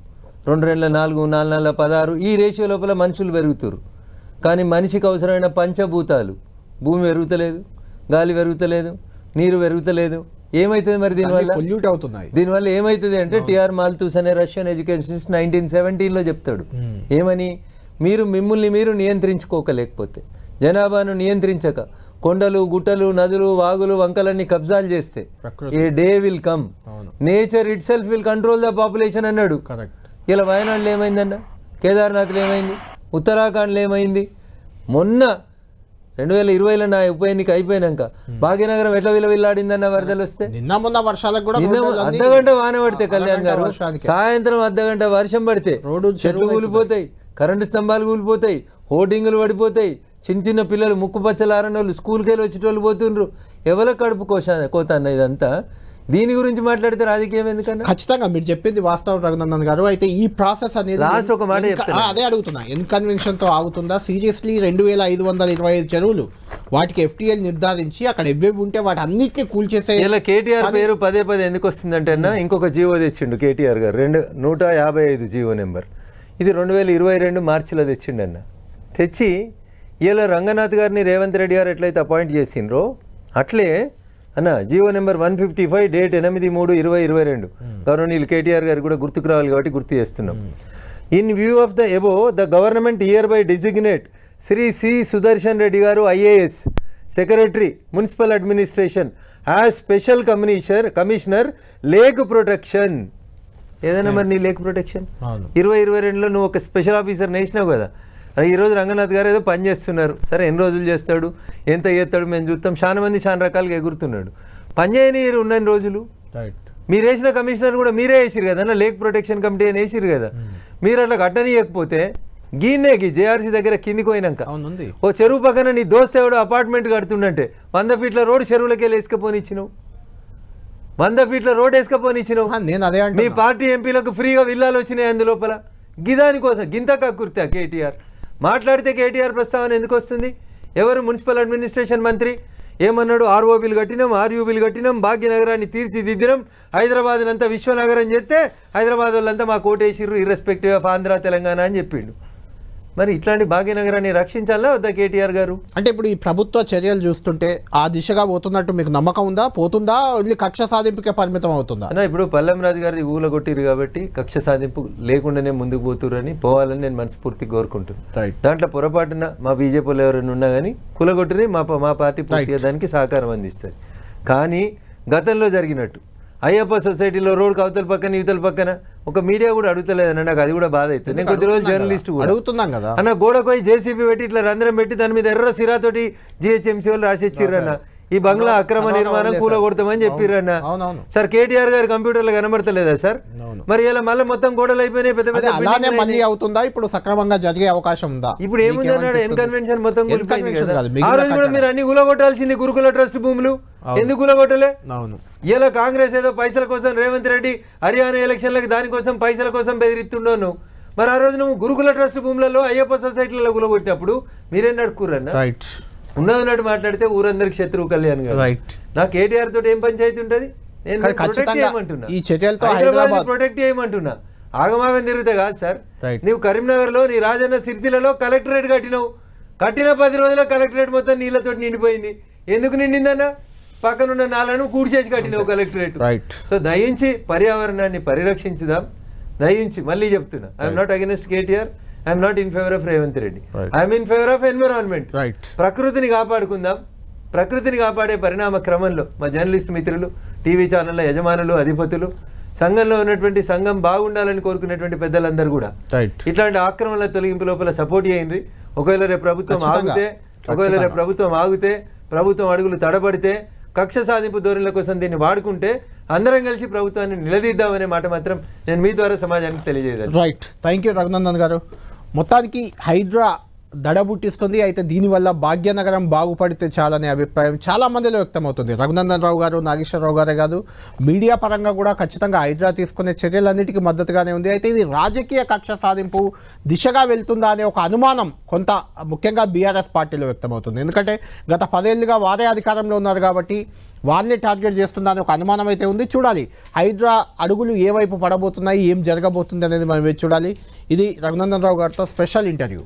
2 4 4 4 16 ఈ రేషియో లోపల మనుషులు పెరుగుతురు. కానీ మనిషికి అవసరమైన పంచభూతాలు, భూమి పెరుగుతలేదు, గాలి పెరుగుతలేదు, నీరు పెరుగుతలేదు, ఏమవుతుంది మరి దీనివల్ల? పొల్యూట్ అవుతున్నాయి. దీనివల్ల ఏమవుతుంది అంటే టిఆర్ మాల్తూస్ అనే రష్యన్ ఎడ్యుకేషనిస్ట్ 1917లో చెప్తాడు ఏమని, మిమ్మల్ని మీరు నియంత్రించుకోకలేకపోతే, జనాభాను నియంత్రించక కొండలు గుట్టలు నదులు వాగులు వంకలన్నీ కబ్జాలు చేస్తే a day will come nature itself will control the population అన్నాడు. ఇలా వయనాడులో ఏమైందన్న, కేదార్నాథ్లో ఏమైంది, ఉత్తరాఖండ్లో ఏమైంది, మొన్న 2020లో నా ఉప ఎన్నిక అయిపోయినాక భాగ్యనగరం ఎట్లా విలవిల్లాడిందన్న వరదలు వస్తే. నిన్న మొన్న వర్షాలకు కూడా అర్ధగంట వాన పడితే కళ్యాణ్ గారు, సాయంత్రం అర్ధగంట వర్షం పడితే చెట్లు కూలిపోతాయి, కరెంటు స్తంభాలు కూలిపోతాయి, హోర్డింగులు పడిపోతాయి, చిన్న చిన్న పిల్లలు ముక్కు పచ్చలారని వాళ్ళు స్కూల్కి వెళ్ళి వచ్చేటోళ్ళు పోతుండ్రు. ఎవరికి కడుపు కోత అన్న ఇదంతా. దీని గురించి మాట్లాడితే రాజకీయం ఎందుకన్నా? ఖచ్చితంగా మీరు చెప్పింది వాస్తవం రఘునందన్ గారు. అయితే ఈ ప్రాసెస్ అనేది లాస్ట్ ఒక మాట అదే అడుగుతున్నా, ఇన్కన్వెన్షన్ తో ఆగుతుందా? సీరియస్లీ 2525 చెరువులు వాటికి FTL నిర్ధారించి అక్కడ ఎవ్వేవి ఉంటే వాటి అన్నిటికీ కూల్చేసే. ఇలా కేటీఆర్ పేరు పదే ఎందుకు వస్తుందంటే అన్న, ఇంకొక జీవో తెచ్చిండు కేటీఆర్ గారు, 155 జీవో నెంబర్. ఇది 2022 మార్చిలో తెచ్చిండు అన్న. తెచ్చి ఇలా రంగనాథ్ గారిని రేవంత్ రెడ్డి గారు ఎట్లయితే అపాయింట్ చేసిండ్రో అట్లే అన్న జీవో నెంబర్ 155 డేట్ 8/3/2022 గవర్నీయులు కేటీఆర్ గారు కూడా గుర్తుకు రావాలి కాబట్టి గుర్తు చేస్తున్నాం. In view of the above the government hereby designate Shri C Sudarshan Reddy garu IAS secretary municipal administration as special commissioner lake protection. ఏదైనా మరి నీ లేక్ ప్రొటెక్షన్ 2022లో నువ్వు ఒక స్పెషల్ ఆఫీసర్ నేసినావు కదా. ఈరోజు రంగనాథ్ గారు ఏదో పని చేస్తున్నారు, సరే ఎన్ని రోజులు చేస్తాడు ఎంత చేస్తాడు మేము చూస్తాం, చాలా మంది చాలా రకాలుగా ఎగురుతున్నాడు. పని చేయని ఉన్నన్ని రోజులు మీరు వేసిన కమిషనర్ కూడా మీరే వేసిరు కదా అన్న, లేక్ ప్రొటెక్షన్ కమిటీ అని వేసిరు కదా. మీరు అట్లా కట్టనీయకపోతే గీ JRC దగ్గర కిందికి పోయినాక ఓ చెరువు పక్కన నీ దోస్త్ ఎవడో అపార్ట్మెంట్ కడుతుండంటే 100 ఫీట్ల రోడ్ చెరువులకి వెళ్ళి వేసుకపోనిచ్చినావు, 100 ఫీట్ల రోడ్ వేసుకపోనిచ్చినావు. మీ పార్టీ ఎంపీలకు ఫ్రీగా విల్లాలు వచ్చినాయి అందులోపల. గిదానికోసం గింత కక్కుర్తా కేటీఆర్ మాట్లాడితే కేటీఆర్ ప్రస్తావన ఎందుకు వస్తుంది? ఎవరు మున్సిపల్ అడ్మినిస్ట్రేషన్ మంత్రి ఏమన్నాడు? RO బిల్ కట్టినాం, RU బిల్ కట్టినాం, భాగ్యనగరాన్ని తీర్చిదిద్దినాం, హైదరాబాద్ అంతా విశ్వనగరం చేస్తే హైదరాబాద్ వాళ్ళంతా మాకు ఓటేసిర్రు ఇర్రెస్పెక్టివ్ ఆఫ్ ఆంధ్ర తెలంగాణ అని చెప్పిండు. మరి ఇట్లాంటి భాగ్యనగరాన్ని రక్షించాలా వద్దా కేటీఆర్ గారు? అంటే ఇప్పుడు ఈ ప్రభుత్వ చర్యలు చూస్తుంటే ఆ దిశగా పోతున్నట్టు మీకు నమ్మకం ఉందా? పోతుందా? ఓన్లీ కక్ష సాధింపుకే పరిమితం అవుతుందా? అన్న ఇప్పుడు పల్లెం రాజు గారిది ఊళ్ళో కొట్టిరు కాబట్టి కక్ష సాధింపు లేకుండానే ముందుకు పోతురని పోవాలని నేను మనస్ఫూర్తిగా కోరుకుంటున్నాను. దాంట్లో పొరపాటున మా బీజేపీ వాళ్ళు ఎవరైనా ఉన్నా కానీ కులగొట్టిని మా పార్టీ పూర్తిగా దానికి సహకారం అందిస్తుంది. కానీ గతంలో జరిగినట్టు అయ్యప్ప సొసైటీలో రోడ్ అవతల పక్కన ఇవతల పక్కన ఒక మీడియా కూడా అడుగుతలేదన్న, నాకు అది కూడా బాధ అవుతుంది. నేను కొద్ది రోజులు జర్నలిస్ట్ కూడా అడుగుతున్నాం కదా అన్న, గోడకు పోయి JCB పెట్టి ఇట్లా రంధ్రం పెట్టి దాని మీద ఎర్ర సిరాతోటి GHMC వాళ్ళు రాసిచ్చిర్రన్న, ఈ బంగ్లా అక్రమ నిర్మాణం కూలగొడతామని చెప్పిర్రన్న. సార్ కేటీఆర్ గారు కంప్యూటర్లో కనబడతలేదా సార్? మరి ఇలా మళ్ళీ మొత్తం గోడలు అయిపోయినాయి, పెద్ద పెద్ద మళ్ళీ అవుతుందా? ఇప్పుడు సక్రమంగా జరిగే అవకాశం ఉందా? ఇప్పుడు ఏముందన్నాడు ఎన్కన్వెన్షన్ మొత్తం కూలిపోయింది కదా. ఆ రోజు కూడా మీరు అన్ని కూలగొట్టాల్సింది గురుకుల ట్రస్ట్ భూములు, ఎందుకు కూలగొట్టలే? ఇలా కాంగ్రెస్ ఏదో పైసల కోసం రేవంత్ రెడ్డి హర్యానా ఎలక్షన్లకు దానికోసం పైసల కోసం బెదిరిస్తుండో మరి ఆ రోజు నువ్వు గురుకుల ట్రస్ట్ భూములలో అయ్యప్ప సొసైటీలలో కూలగొట్టినప్పుడు మీరేం నడుకురన్నా? ఉన్నదన్నట్టు మాట్లాడితే ఊరందరికి శత్రువు కళ్యాణ్ గారు. నా కేటీఆర్ తోటి ఏం పంచాయతీ ఉంటుంది? నేను ప్రొటెక్ట్ చేయమంటున్నా, ఆగమాగం తిరుగుతా కాదు సార్. నువ్వు కరీంనగర్ లో నీ రాజన్న సిరిసిల్లలో కలెక్టరేట్ కట్టినావు, కట్టిన 10 రోజుల్లో కలెక్టరేట్ మొత్తం నీళ్లతో నిండిపోయింది. ఎందుకు నిండిందన్నా? పక్కనున్న నాలను కూడిచేసి కట్టినావు కలెక్టరేట్. సో దయించి పర్యావరణాన్ని పరిరక్షించుదాం. దయించి మళ్ళీ చెప్తున్నా, I'm not against KTR, I'm not in favour of Revanth Reddy, I'm in favour of environment. ప్రకృతిని కాపాడుకుందాం. ప్రకృతిని కాపాడే పరిణామ క్రమంలో మా జర్నలిస్ట్ మిత్రులు, టీవీ ఛానళ్ళ యజమానులు, అధిపతులు, సంఘంలో ఉన్నటువంటి సంఘం బాగుండాలని కోరుకునేటువంటి పెద్దలందరూ కూడా ఇట్లాంటి ఆక్రమణల తొలగింపు లోపల సపోర్ట్ చేయండి. ఒకవేళ రేపు ప్రభుత్వం ఆగితే ప్రభుత్వం అడుగులు తడబడితే కక్ష సాధింపు ధోరణుల కోసం దీన్ని వాడుకుంటే అందరం కలిసి ప్రభుత్వాన్ని నిలదీద్దామనే మాట మాత్రం నేను మీ ద్వారా సమాజానికి తెలియజేయాలి. రైట్, థ్యాంక్ యూ రఘునందన్ గారు. మొత్తానికి హైడ్రా దడబుట్టిస్తుంది. అయితే దీనివల్ల భాగ్యనగరం బాగుపడితే చాలనే అభిప్రాయం చాలా మందిలో వ్యక్తమవుతుంది. రఘునందన్ రావు గారు, నాగేశ్వరరావు గారే కాదు, మీడియా పరంగా కూడా ఖచ్చితంగా హైడ్రా తీసుకునే చర్యలన్నిటికీ మద్దతుగానే ఉంది. అయితే ఇది రాజకీయ కక్ష సాధింపు దిశగా వెళ్తుందా అనే ఒక అనుమానం కొంత ముఖ్యంగా బీఆర్ఎస్ పార్టీలో వ్యక్తమవుతుంది. ఎందుకంటే గత 10 ఏళ్లుగా వారే అధికారంలో ఉన్నారు కాబట్టి వాళ్ళే టార్గెట్ చేస్తుందా అనే ఒక అనుమానం అయితే ఉంది. చూడాలి హైడ్రా అడుగులు ఏ వైపు పడబోతున్నాయి, ఏం జరగబోతుంది అనేది మనం చూడాలి. ఇది రఘునందన్ రావు గారితో స్పెషల్ ఇంటర్వ్యూ.